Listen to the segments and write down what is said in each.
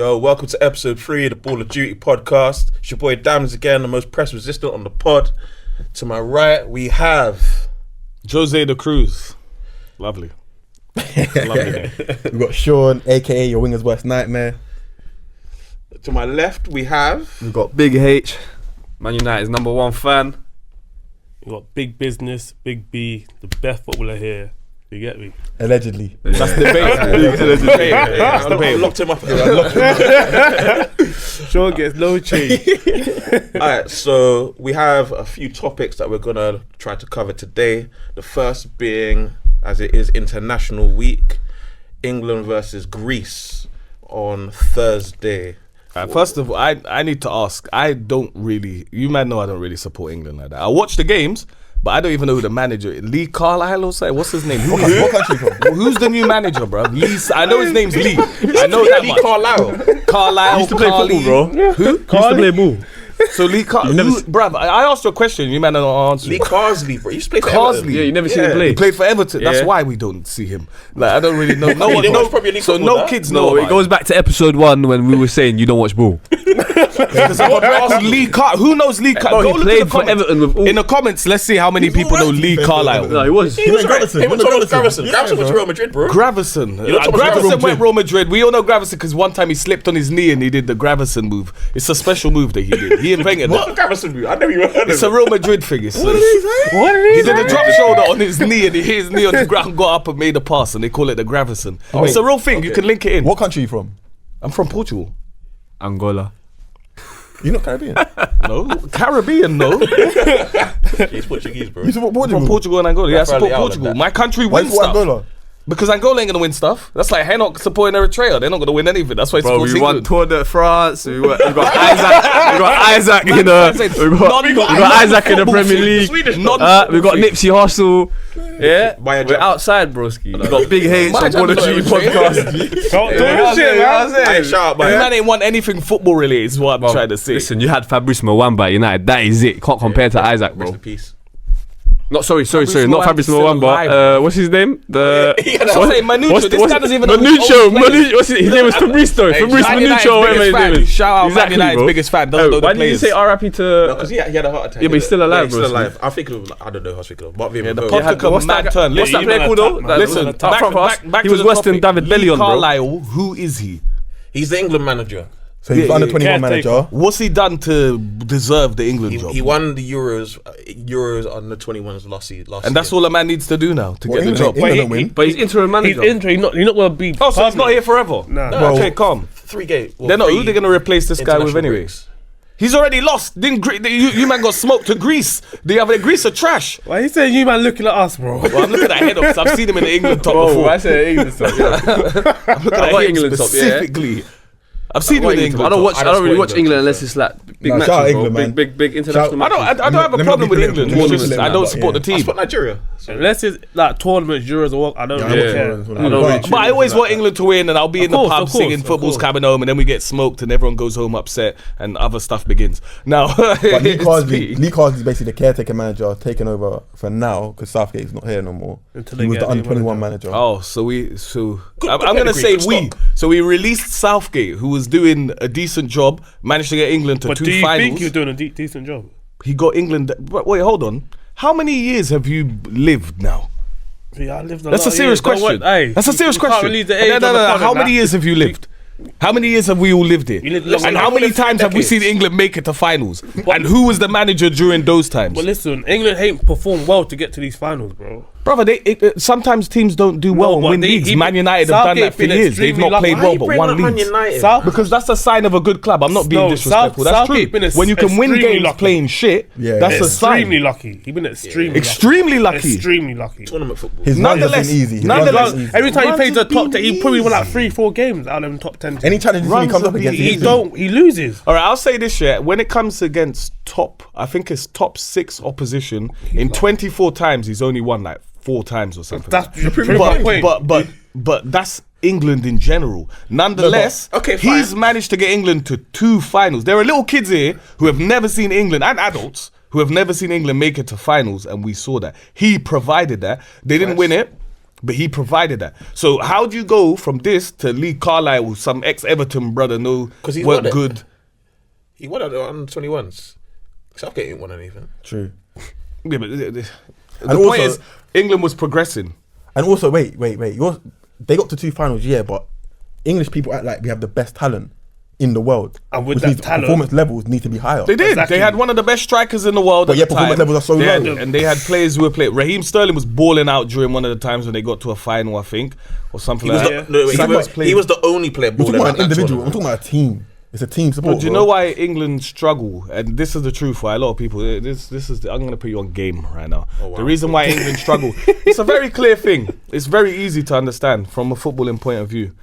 Yo, welcome to episode 3 of the Ball of Duty podcast. It's your boy Dams again, the most press resistant on the pod. To my right, we have Jose de Cruz. Lovely. Lovely name. We've got Sean, aka your winger's worst nightmare. To my left, we have We've got Big H, Man United's #1 fan. You got Big Business, Big B, the best footballer here. You get me? Allegedly. That's debate. I locked him up. Sean gets no change. Alright, so we have a few topics that we're gonna try to cover today. The first being, as it is International Week, England versus Greece on Thursday. First of all, I need to ask. You might know I don't really support England like that. I watch the games, but I don't even know who the manager is. Lee Carlisle or something? What's his name? What country from? Who's the new manager, bro? I know his name's Lee. I know that Lee much. Carlisle. Carlisle. He used to play football, bro. Yeah. Who? He used to play ball. So Lee Carlisle. Bruv, I asked you a question. You might not answer. Lee Carlisle, bro. You used to play for Carlisle. Everton. Yeah, you never seen him He play. played for Everton. That's Yeah. why we don't see him. Like, I don't really know. No He one didn't knows. watch Premier League So football, no huh? kids know. No, it goes back to episode 1 when we were saying you don't watch ball. Lee Car. Who knows Lee Carlisle? Bro, he played for Everton with all. In the comments, let's see how many people know Lee Carlisle. No, he was. He was right. Gravison. Him and Thomas Gravison. Yeah, Gravison went to bro. Real Madrid, bro. Gravison. You know Thomas Gravison Gravison went Real Madrid. We all know Gravison because one time he slipped on his knee and he did the Gravison move. It's a special move that he did. He invented What that. Gravison move? I never even heard of It's a it. Real Madrid thing. He did a drop shoulder on his knee and he hit his knee on the ground, got up and made a pass, and they call it the Gravison. It's a real thing. You can link it in. What country are you from? I'm from Portugal. Angola. You're not Caribbean. No, Caribbean. No, He's Portuguese, bro. You support from Portugal? Portugal and Angola. Yeah, I support Rally out like Portugal. that. My country Why wins you support stuff. Angola? Because Angola ain't gonna win stuff. That's like Henok supporting Eritrea. They're not gonna win anything. That's why it's Bro, supposed we to won Tour de France. We got Isaac. We got Isaac in We got Isaac in the Premier League. Swedish, Not- We got Nipsey Hussle. Yeah, Bayern we're Jack. outside, broski. We got Big H on Ball of Duty podcast. Don't do this shit, man. Hey, shout out, You man. man ain't want anything football related. Is what I'm trying to say. Listen, you had Fabrice Mwamba at United. That is it. Can't compare to Isaac, Rest bro. in peace. Not sorry. Fabrice Not Mwamba's Fabrice still alive, Mwamba. bro. What's his name? I say Manucho. This guy doesn't even know who's Manucho. old players. What's his name? Was Fabrice though. Fabrice Man United's Manucho. Whatever biggest his fan. name is. Shout out Man Exactly, United's bro. biggest fan. Doesn't know the Why did you players. say RIP to? Because he had a heart attack. Yeah, but he's still alive, he's still bro. alive. I think it was, I don't know who I was thinking of. But Yeah, the Liverpool. podcast come mad turn. What's that you player man called though? attack, man. Listen, Up front for us. back He to was the worse than topic. David Lee Bellion, bro. Carlisle, who is he? He's the England manager. So he's Yeah, under yeah, 21 caretaker. manager. What's he done to deserve the England job? He won the Euros under 21s last year. And that's all a man needs to do now to get the job. England don't win. But he's interim He's manager. injured. He's not going to be. Oh, so he's not here forever? Nah. Bro. Okay, calm. 3 games. They're not. Who they gonna replace this guy with anyway? He's already lost. You man got smoked to Greece. Greece are trash. Why you saying you man looking at us, bro? Well, I'm looking at head ups. I've seen him in the England top Oh, before. I said England top. Yeah. I'm looking at got him England top, yeah. specifically. I've seen him in the England. I don't watch. I I don't don't really support watch England England, unless it's like big Nah, matches, shout out bro. England, man. Big international Shout- matches. I don't have a Let me problem not with be England. political. It's just Let me I not don't be- support the I team. support Nigeria. Unless it's like tournaments, Euros, or I don't Yeah, really I care. don't I don't really But I always want England to win, and I'll be in the course, pub of course, singing of "Football's course. coming home," and then we get smoked, and everyone goes home upset, and other stuff begins. Now, But Lee it's Carlisle me. is basically the caretaker manager taking over for now because Southgate's not here no more. Until He they was get the a new under 21 manager. Oh, I'm gonna pedigree, say good we. stock. So we released Southgate, who was doing a decent job, managed to get England to But 2 do you finals. think you're doing a decent job? He got England. But wait, hold on. How many years have you lived now? Yeah, I lived That's a serious question. That's a serious question. Can't release the age No, on the pod How and many that. years have you lived? How many years have we all lived here? You lived longer And than how many all 3 times have we seen decades. England make it to finals? And who was the manager during those times? But listen, England ain't performed well to get to these finals, bro. Brother, sometimes teams don't do well and but win they- leagues. he- Man United have done Southgate that for been years. They've extremely not played lucky. well, but won leagues. South- Because that's a sign of a good club. I'm not being No, disrespectful. South- That's true. Southgate been When you can win extremely games lucky. playing shit, Yeah. that's a extremely sign. lucky. He been extremely Extremely lucky. Extremely lucky. Tournament football. His runs have Nonetheless, been easy. His nonetheless- runs have been easy. Every time he Runs plays the have top, been he probably won like easy. 3-4 games out of them top 10. Any challenge he Runs comes up have against, been he loses. All right, I'll say this, yeah. When it comes against I think it's top 6 opposition, in 24 times, he's only won like 4 times or something. That's like that. proving my point. But that's England in general. Nonetheless, No, but- okay, he's fine. managed to get England to 2 finals. There are little kids here who have never seen England, and adults who have never seen England make it to finals, and we saw that. He provided that. They didn't win it. But he provided that. So how do you go from this to Lee Carlisle, some ex-Everton brother, Because he weren't won it. good? He won it on 21s. Southgate ain't won anything. True. Yeah, but the And point also- is, England was progressing. And also, wait. They got to 2 finals, yeah, but English people act like we have the best talent in the world. And with which that means talent- performance levels need to be higher. They did. Exactly. They had one of the best strikers in the world But at yet the performance time. levels are so They had- low. and they had players who were playing. Raheem Sterling was balling out during one of the times when they got to a final, I think, or something He was, like the, that. no, wait, Sam he was the only player We're balling talking out about that an individual. tournament. I'm talking about a team. It's a team support. But do you bro. know why England struggle? And this is the truth for a lot of people. This is. I'm going to put you on game right now. wow. The reason why England struggle. It's a very clear thing. It's very easy to understand from a footballing point of view.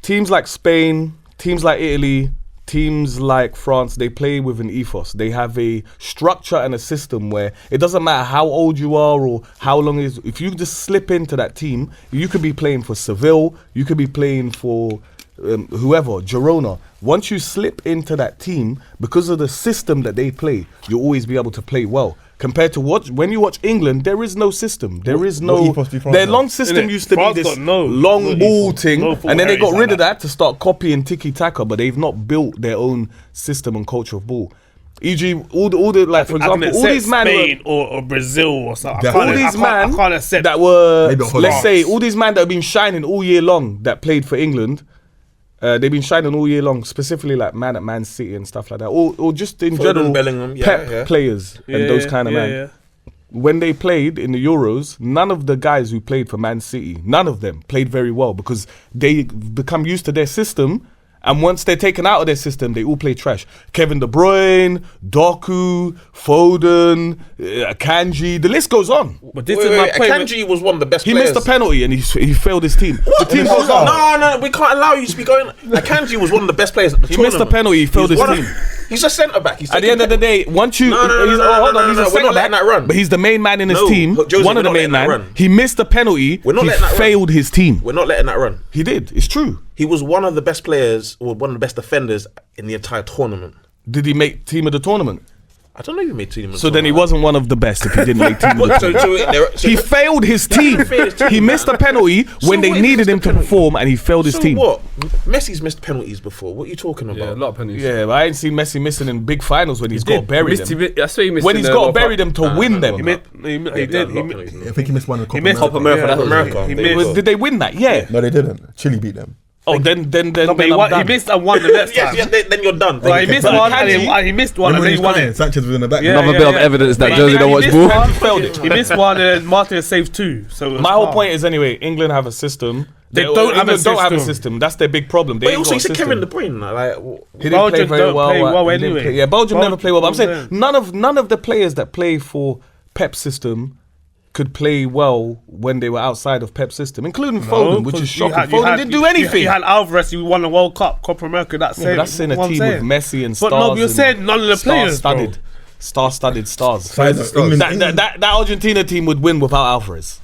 Teams like Spain, teams like Italy, teams like France, they play with an ethos. They have a structure and a system where it doesn't matter how old you are or how long it is. If you just slip into that team, you could be playing for Seville, you could be playing for whoever, Girona. Once you slip into that team, because of the system that they play, you'll always be able to play well. Compared to when you watch England, there is no system. There is no. ethos do France Their have? long system Innit? used to France be this got no long ball ethos, thing, no and football then they got heritage rid of like that to start copying tiki taka, but they've not built their own system and culture of ball. E.g., all the like for I can example, all accept these man Spain or Brazil or something. All these I man can't accept that were, Maybe Holland. let's say, all these man that have been shining all year long that played for England, they've been shining all year long, specifically like man at Man City and stuff like that, or just in Foden, general, Bellingham, yeah, Pep yeah. players and those kind of man. When they played in the Euros, none of the guys who played for Man City, none of them played very well because they become used to their system. And once they're taken out of their system, they all play trash. Kevin De Bruyne, Doku, Foden, Akanji, the list goes on. But this is my point. Akanji was one of the best He players. missed a penalty and he failed his team. The team goes on. No, we can't allow you to be going. Akanji was one of the best players at the He tournament. missed a penalty, he failed He's his one of- team. He's a centre back. He's At the end of the day, once you... No, hold on, he's a we're not centre letting back, that run. but he's the main man in his No, team, look, Jose, one we're of the not main letting that man. run. He missed a penalty, We're not he letting that run. failed his team. We're not letting that run. He did, it's true. He was one of the best players, or one of the best defenders in the entire tournament. Did he make team of the tournament? I don't know if he made team. So then he wasn't one of the best if he didn't make team of the tournament. So He failed his team. failed his team, He missed a penalty when they what if he needed missed him a to penalty? perform and he failed his So team. what? Messi's missed penalties before. What are you talking about? Yeah, a lot of penalties. Yeah, but I ain't seen Messi missing in big finals when he's got to bury them. That's what he missed When in he's the got to World bury Cup. them to win them. He did. I think he missed one in the Copa He missed America. America, that was America. He There you missed. go. Did they win that? Yeah. No, they didn't. Chile beat them. Oh, then No, but I'm he done. missed and won the next time. Yes, then you're done. Well, he missed But one Akanji- and he missed one and Remember then when he won playing? it. Sanchez was in the back. Yeah, Another bit of evidence that But Jose he don't watch missed ball. one, Failed it. He missed one and Martin saved two. So it was My whole calm. point is anyway, England have a system. They don't have a England don't have a system. system. That's their big problem. They But ain't also, got he a said system. Kevin De Bruyne. Like, He didn't play Belgium very don't well. play well He didn't anyway. play- Yeah, Belgium never play well. But I'm saying Belgium- none of the players that play for Pep's system could play well when they were outside of Pep's system, including Foden, which is shocking. Foden didn't do anything. You had Alvarez, who won the World Cup, Copa America. That's Yeah, but it. that's in a What I'm team saying. with Messi and But stars. no, you're and saying none of the players, bro. Star-studded stars. Side note, England- That Argentina team would win without Alvarez.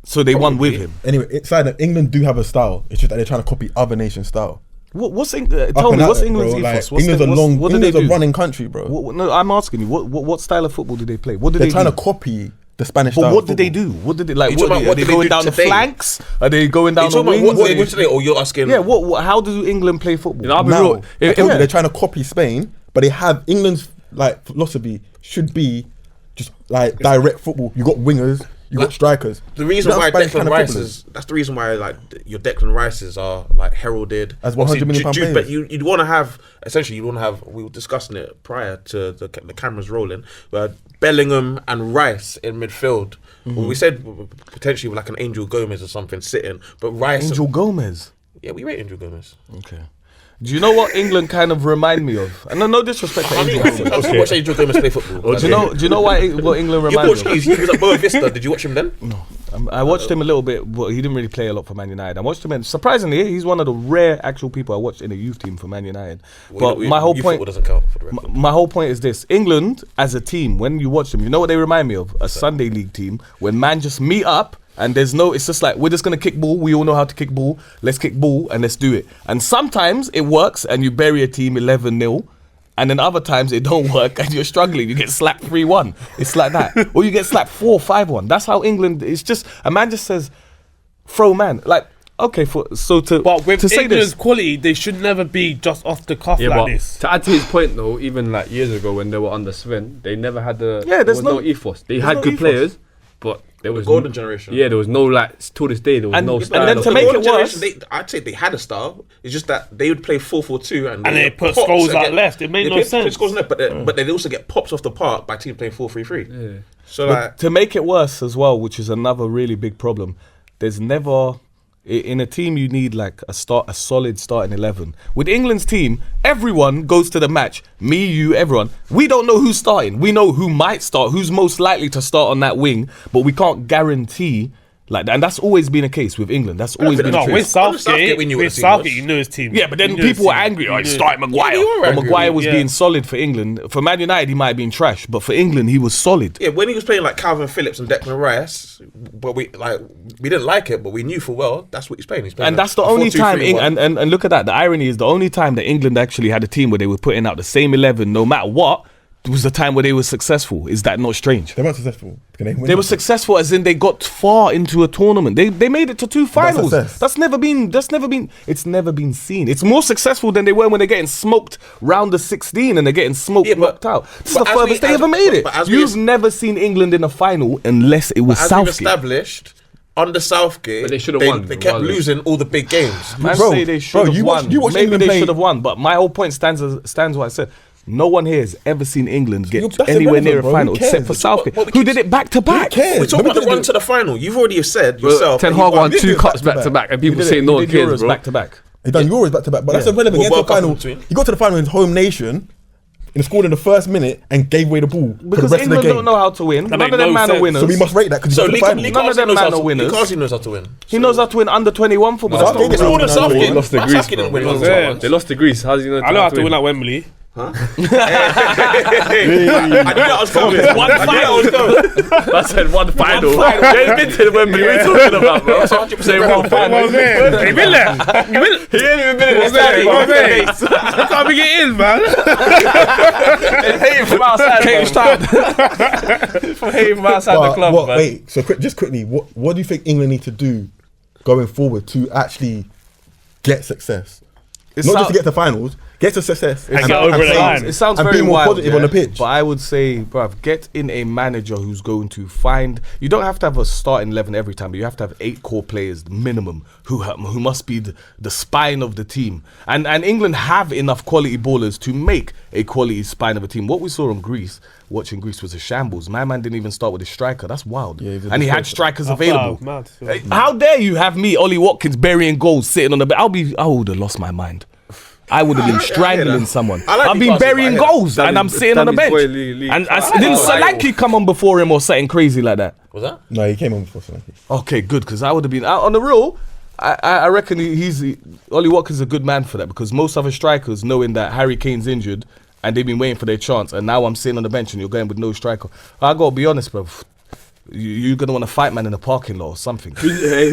So they won with him. Anyway, side note, England do have a style. It's just that they're trying to copy other nations' style. What's Up tell and me at what's it, England's bro. ethos? Like, What's England's the- a long. what do they England's a do? running country, bro. No, I'm asking you. What style of football do they play? What do They're they trying do? to copy the Spanish But style. what of did they football. do? What did they like? You talking about Are what they did they going do down the today? flanks? Are they going down you the talking wings? about what Are they they- did today, or you're asking? Yeah, how do England play football? You know, I'll be Now, real. I told you, they're trying to copy Spain, but they have England's like philosophy should be just like direct football. You got wingers, you got strikers. The reason You why don't have Spanish Declan kind of Rice footballers. is that's the reason why like your Declan Rices are like heralded As 100 million Obviously, pound But players. you'd want to have essentially we were discussing it prior to the cameras rolling. But Bellingham and Rice in midfield. Well, we said potentially with like an Angel Gomez or something sitting, but Rice. Angel Gomez. Yeah, we rate Angel Gomez. Okay. Do you know what England kind of remind me of? And no disrespect to Angel Gomez. I've watched Angel Gomez play football. Do you know what England You're reminds me of? Portuguese. He was at Boa Vista. Did you watch him then? No. I watched him a little bit, but he didn't really play a lot for Man United. I watched him, and surprisingly, he's one of the rare actual people I watched in a youth team for Man United. But my whole point, doesn't count for the record. my whole point is this: England as a team, when you watch them, you know what they remind me of? A Sunday league team when man just meet up. And it's just like, we're just going to kick ball. We all know how to kick ball. Let's kick ball and let's do it. And sometimes it works and you bury a team 11-0 And then other times it don't work and you're struggling. You get slapped 3-1. It's like that. Or you get slapped 4-5-1. That's how England, it's just, a man just says, throw man. Like, okay, But with to say England's this, quality, they should never be just off the cuff Yeah, like but this. to add to his point though, even like years ago when they were under Sven, they never had the Yeah, there there's was no- no ethos. They there's had no good ethos. players, but there was golden generation. Yeah, there was no like to this day there was And- no and style. then of- to make Golden it worse- generation, I'd say they had a style. It's just that they would play 4-4-2 and they put pops Scholes and out get- left. It made they no put sense. Scholes left, but they'd also get pops off the park by teams playing 4-3-3. Yeah. So but like, to make it worse as well, which is another really big problem, there's never... In a team, you need like a solid starting 11. With England's team, everyone goes to the match. Me, you, everyone. We don't know who's starting. We know who might start, who's most likely to start on that wing, but we can't guarantee like that. And that's always been a case with England. That's always been No, the with case. Southgate, we knew what with the team Southgate, was. you knew his team. Yeah, but then You knew his people were team. angry. Oh, You it's knew starting Maguire. they were But angry. Maguire was Yeah. being solid for England. For Man United, he might have been trash, but for England, he was solid. yeah, when he was playing like Calvin Phillips and Declan Rice, but we didn't like it, but we knew full well that's what he's playing. He's playing And a- that's the a only 4-2-3-1. time, and look at that. The irony is the only time that England actually had a team where they were putting out the same 11 no matter what was the time where they were successful. Is that not strange? They weren't successful. Can they win? They were successful as in they got far into a tournament. They made it to 2 finals. success. It's never been seen. It's more successful than they were when they're getting smoked round the 16 and they're getting smoked Yeah, but- knocked out. This is but the as we- furthest they as- ever made it. but as we- You've never seen England in a final unless it was As we've Southgate. established, under Southgate, But they should have won, They kept regardless. losing all the big games. Man Bro, say they should have you won. watch Maybe England they play- should have won, but my whole point stands what I said. No one here has ever seen England get That's anywhere near a irrelevant, bro. final Who cares? except for Southgate, But we who keep- did it back to back. cares? We're talking Nobody about the did run it. to the final. You've already said Bro, yourself. Ten that Hag you won did 2 it cups back back to to back, and people He say did no it. one He did cares, Euros bro. back to back. He done Euros back to back, but that's irrelevant. Well, He got to the World Cup final. in between. He got to the final in his home nation and scored in the first minute and gave away the ball for the Because rest of the England game. don't know how to win. None make of them no man are sense. winners. So we must rate that because So he got to Lee the final. None of them man are winners. Carlisle knows how to win. He knows how to win under 21 football. No, That's Southgate not didn't wrong. know how to win. They lost to Southgate Greece, didn't bro. win on Yeah. They lost to Greece. How do you know? I know how to win at Wembley. I knew that was coming. One final. I said one final. They ain't been to the Wembley. What are you talking about, bro? Say one final. He been there. He ain't even been in the stadium. You can't be getting in, man. Hating from outside. Cage time. From hating from outside the But club, what, man. wait, so just quickly, what do you think England need to do going forward to actually get success? It's Not so- just to get to finals, get to success And get over the play- line. It sounds and very be more wild, positive on the pitch. But I would say, bruv, get in a manager who's going to find. You don't have to have a starting 11 every time, but you have to have 8 core players minimum who must be the spine of the team. And England have enough quality ballers to make a quality spine of a team. What we saw in Greece, watching Greece, was a shambles. My man didn't even start with a striker. That's wild. Yeah, he was a and he had disgrace. strikers available. Mad. Hey, how dare you have me, Ollie Watkins, burying goals, sitting on the bench? I would have lost my mind. I would have been strangling someone. I like I've been Newcastle, burying but I hear goals and I'm sitting on the bench. And didn't Solanke come on before him or something crazy like that? Was that? No, he came on before Solanke. Okay, good, because I would have been out on the real. I reckon Ollie Watkins is a good man for that, because most other strikers, knowing that Harry Kane's injured and they've been waiting for their chance, and now I'm sitting on the bench and you're going with no striker. I gotta be honest, bro. You're gonna want to fight man in the parking lot or something. Who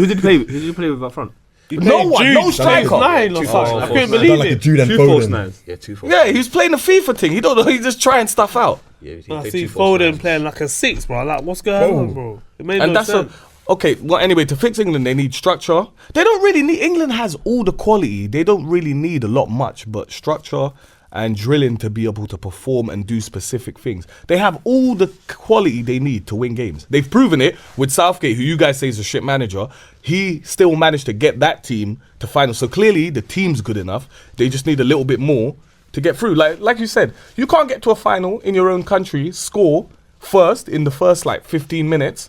did you play? Who did you play with up front? No one, no striker. Nine or something. I couldn't Done believe like a it. Jude and 2 false Foden. nines. Yeah, 2-4. Yeah, he's playing the FIFA thing. He don't know. He's just trying stuff out. Yeah, he I played see 2 false Foden nines. playing like a 6, bro. Like, what's going Bro. on, bro? It made And no that's sense. okay. Well, anyway, to fix England, they need structure. They don't really need. England has all the quality. They don't really need a lot much, but structure and drilling to be able to perform and do specific things. They have all the quality they need to win games. They've proven it with Southgate, who you guys say is a shit manager. He still managed to get that team to final. So clearly the team's good enough. They just need a little bit more to get through. Like you said, you can't get to a final in your own country, score first in the first 15 minutes,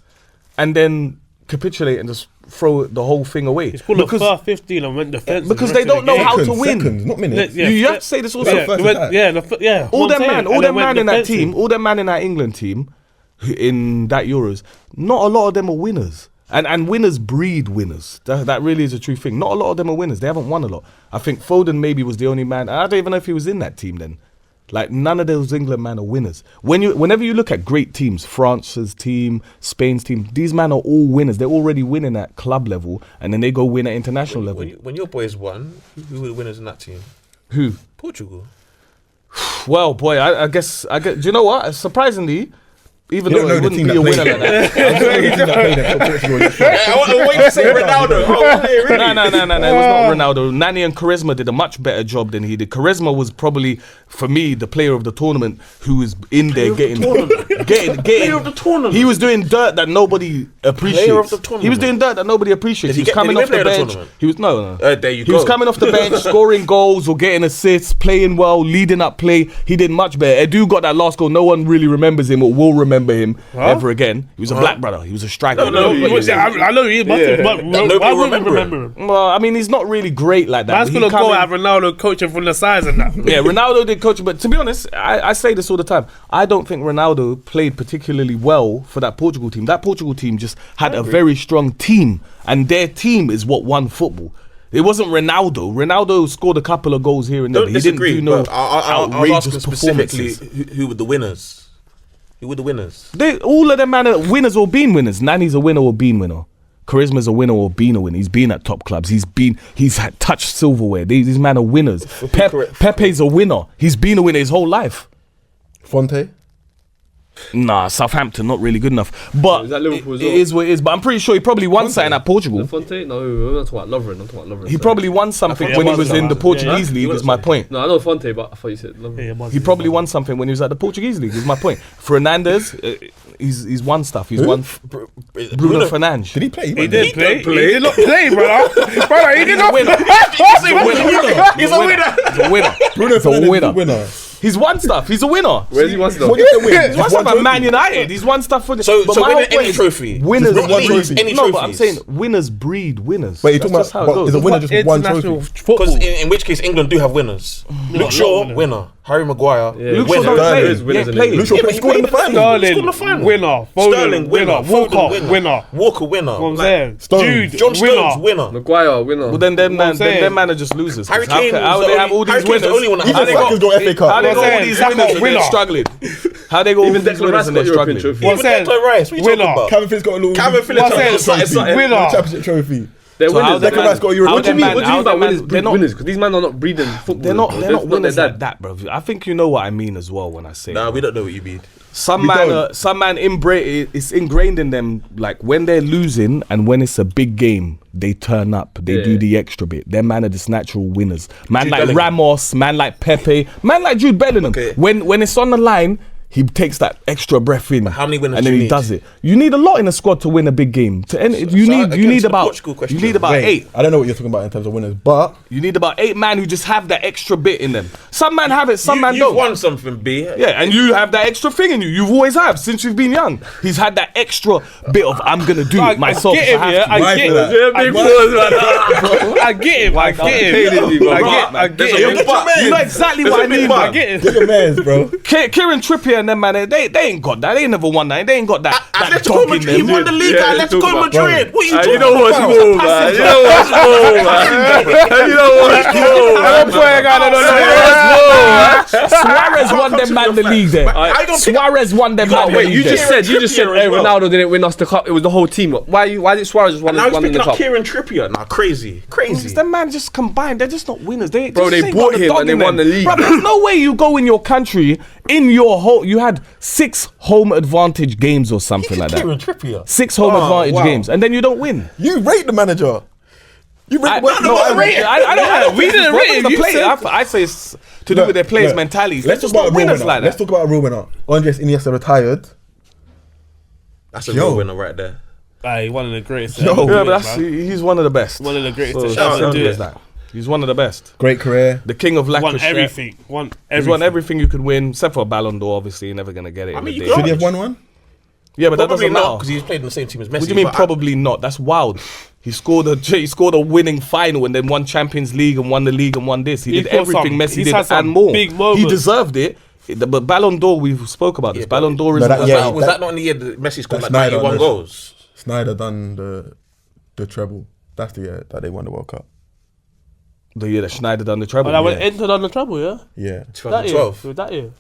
and then capitulate and just throw the whole thing away. It's called a first 15 and went defensive. because they don't know how to win. Seconds, not minutes. You have to say this also. Yeah, first went- attack. yeah. All what I'm them saying. man, all And them then man went in that defensive. team, all them man in that England team, in that Euros, not a lot of them are winners. And winners breed winners. That really is a true thing. Not a lot of them are winners. They haven't won a lot. I think Foden maybe was the only man. I don't even know if he was in that team then. None of those England men are winners. Whenever you look at great teams, France's team, Spain's team, these men are all winners. They're already winning at club level, and then they go win at international level. When your boys won, who were the winners in that team? Who? Portugal. Well, boy, I guess. Do you know what? Surprisingly, even You though don't it know the wouldn't team be a that winner played like that. I don't know the team that played them for Portugal. I want to wait to say Ronaldo. Oh, really? No. It was not Ronaldo. Nani and Charisma did a much better job than he did. Charisma was probably, for me, the player of the tournament who was in there getting. Player of the tournament. He was doing dirt that nobody appreciates. Player of the tournament. He was doing dirt that nobody appreciates. Did He he was get- coming did he off the win player of the bench. tournament? He was no. There you He go. was coming off the bench, scoring goals or getting assists, playing well, leading up play. He did much better. Edu got that last goal. No one really remembers him or will remember him ever again. He was a black brother. He was a striker. I know he must have, but nobody why would we remember remember him? Well, I mean, he's not really great like that. Man's but he gonna come go in- have Ronaldo coaching from the sides and that. Yeah, Ronaldo did coach, but to be honest, I say this all the time. I don't think Ronaldo played particularly well for that Portugal team. That Portugal team just had a very strong team, and their team is what won football. It wasn't Ronaldo. Ronaldo scored a couple of goals here and there. Don't But he didn't disagree. do no But I was outrageous asking specifically performances. who were the winners. Who were the winners? All of them man are winners or been winners. Nani's a winner or been winner. Charisma's a winner or been a winner. He's been at top clubs. He's had touched silverware. These men are winners. Pepe's a winner. He's been a winner his whole life. Fonte. Nah, Southampton not really good enough. But Is that Liverpool as it well? is what it is. But I'm pretty sure he probably won something at Portugal. Fonte? No, I'm not talking about Lovren. He probably won something when he was in the Portuguese league. Is my point. No, I know Fonte, but I thought you said Lovren. He probably won something when he was at the Portuguese league. Is my point. Fernandes, he's won stuff. He's won. Bruno Fernandes. Did he play? He did play. He did not play, brother. Brother, he did not winner. He's a winner. He's a winner. Bruno He's a Fernandes is winner. a winner. He's won stuff. He's a winner. Where's he won stuff? What did they win? He's won stuff at Man United. He's won stuff for. So but winning my whole any point is trophy. Winners Just win one breed. trophy. Any No, but I'm trophies. saying winners breed winners. But you're That's talking just about, how it but goes. is a winner just one International trophy? football. Because in which case England do have winners. Luke Shaw, winner. Harry Maguire, Luke Shaw winner. don't play. Sterling. He Winners ain't in playing. Luke Shaw Yeah, but he scored in the played in the final. He scored in the final. Winner. Sterling, Foden, winner. Walker, Foden, winner. Walker, winner. What I'm Like, saying? Stones. Jude, John Stones, winner. winner. Maguire, winner. Well, then them What I'm man, saying. them man are just losers. Harry How Kane can- How was they the have only- all Harry these Kane's the winners? only one that Even has they Frank has got FA Cup. How they got all saying, these Saka, winners and they're winner. struggling? How they got all Even these Declan winners Rice and got they're European struggling? trophy. What's Even that? Declan Rice, what you talking Winner. about? Calvin Phillips got a little. Calvin Phillips What's has that? got something. Winner. Championship trophy. They're So winners. how Declan Rice got a Euro. how What do you them mean? man- What do you how mean by them winners man- breed winners? Because these men are not breeding football. They're not winners their like that, bro. I think you know what I mean as well when I say. Nah, it. we don't know what you mean. Some We man, don't. it's ingrained in them. Like when they're losing and when it's a big game, they turn up. They do the extra bit. Their man are just natural winners. Man Jude like Bellingham. Ramos, man like Pepe, man like Jude Bellingham. Okay. When it's on the line, he takes that extra breath in. how many winners and do then you he need? does it. You need a lot in a squad to win a big game. You so need again, to the about Portugal question. you need about Wait, 8. I don't know what you're talking about in terms of winners, but You need about 8 man who just have that extra bit in them. Some man have it, some man You've don't. won something, B. Yeah, and you have that extra thing in you. You've always have since you've been young. He's had that extra bit of I'm gonna do it myself. I if get him, I yeah. have to. I Why get for that? him. Yeah, big pause, man. I get him. I get hating you, him. bro. I get him. You know exactly what I mean. I Man. get him. get your mans, bro. Kieran Trippier and them man, they ain't got that. They ain't never won that. They ain't got that. that Atletico dog in Madrid, he them. won the league Yeah, at let's Atletico talk about- Madrid. What are you talking You know what's about? more, man. You know what's more, man. You know what's more, man. Suarez won them man the league there. I don't think- Suarez won them man the Wait, league you there. just said Trippier hey, as well. Ronaldo didn't win us the cup. It was the whole team. Why did Suarez just won Now he's in picking the up cup? Kieran Trippier. Nah, crazy. Them man just combined. They're just not winners. They Bro, just they ain't bought got the him dog and they in won them. the league. Bro, there's no way you go in your country in your whole. You had 6 home advantage games or something like that. Kieran Trippier. 6 home advantage wow. games, and then you don't win. You rate the manager. You rate. I I rate it. I don't. We didn't rate him. The You player. said- I say it's to do with their players' mentalities. They're Let's just talk about not a real winners winner. like Let's that. talk about a real winner. Andrés Iniesta retired. That's a Yo. real winner right there. Aye, one of the greatest. Yo. ever to do Yeah, it, but man. he's one of the best. One of the greatest. So to shout ever out do to it. that. He's one of the best. Great career. The king of Won Lancashire. everything. Won He's won everything. everything you could win, except for a Ballon d'Or. Obviously, you're never gonna get it. I mean, in you the day. could- Should he have won one? Yeah, but that Probably doesn't not matter. because he's played in the same team as Messi. What do you mean but probably not? That's wild. He scored a winning final and then won Champions League and won the league and won this. He He's did got everything some- Messi he's did had some and more. big He moments. deserved it. But Ballon d'Or, we spoke about this. Yeah, but- Ballon d'Or is No, that- yeah, was that not in the year that Messi scored like That's Snyder, 91 no. goals? Snyder done the treble. That's the year that they won the World Cup. the year that Schneider done the treble. But I went yeah. entered on the treble, yeah. Yeah. That 2012. year. That year.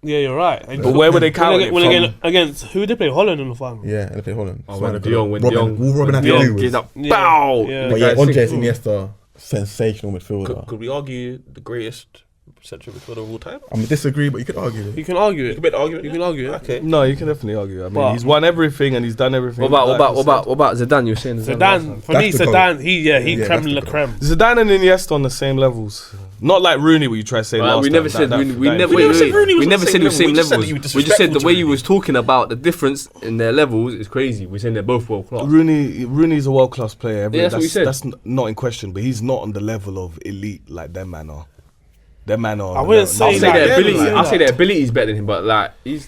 Yeah, you're right. But where were they counting it When from? against who did they play? Holland in the final. Yeah, and they played Holland. Oh, Snyder when could De Jong- have- when De Jong- all Robin had De to Jong do was. gives up. Yeah. Bow. Yeah. But yeah, guys Andrés think- Iniesta, sensational midfielder. Could we argue the greatest central midfielder of all time. I'm gonna disagree, but you could argue it. You can argue it. You can make the argument. You can argue it. Okay. No, you can definitely argue. I mean, But- he's won everything and he's done everything. What about Zidane? You were saying Zidane, for me, That's the Zidane, he Yeah, creme that's la the creme. Zidane and Iniesta on the same levels. Not like Rooney, what you try to say last we time. never said we never never said Rooney was we on never the said same the same level. We just said levels. he was We just said the disrespectful way to you Rooney. was talking about the difference in their levels is crazy. We're saying they're both world class. Rooney's a world class player. Yeah, that's what we said. That's not in question, but he's not on the level of elite like them man are. Them man are. I wouldn't I'll say say that. their ability. Like I'll say that. their ability is better than him, but like he's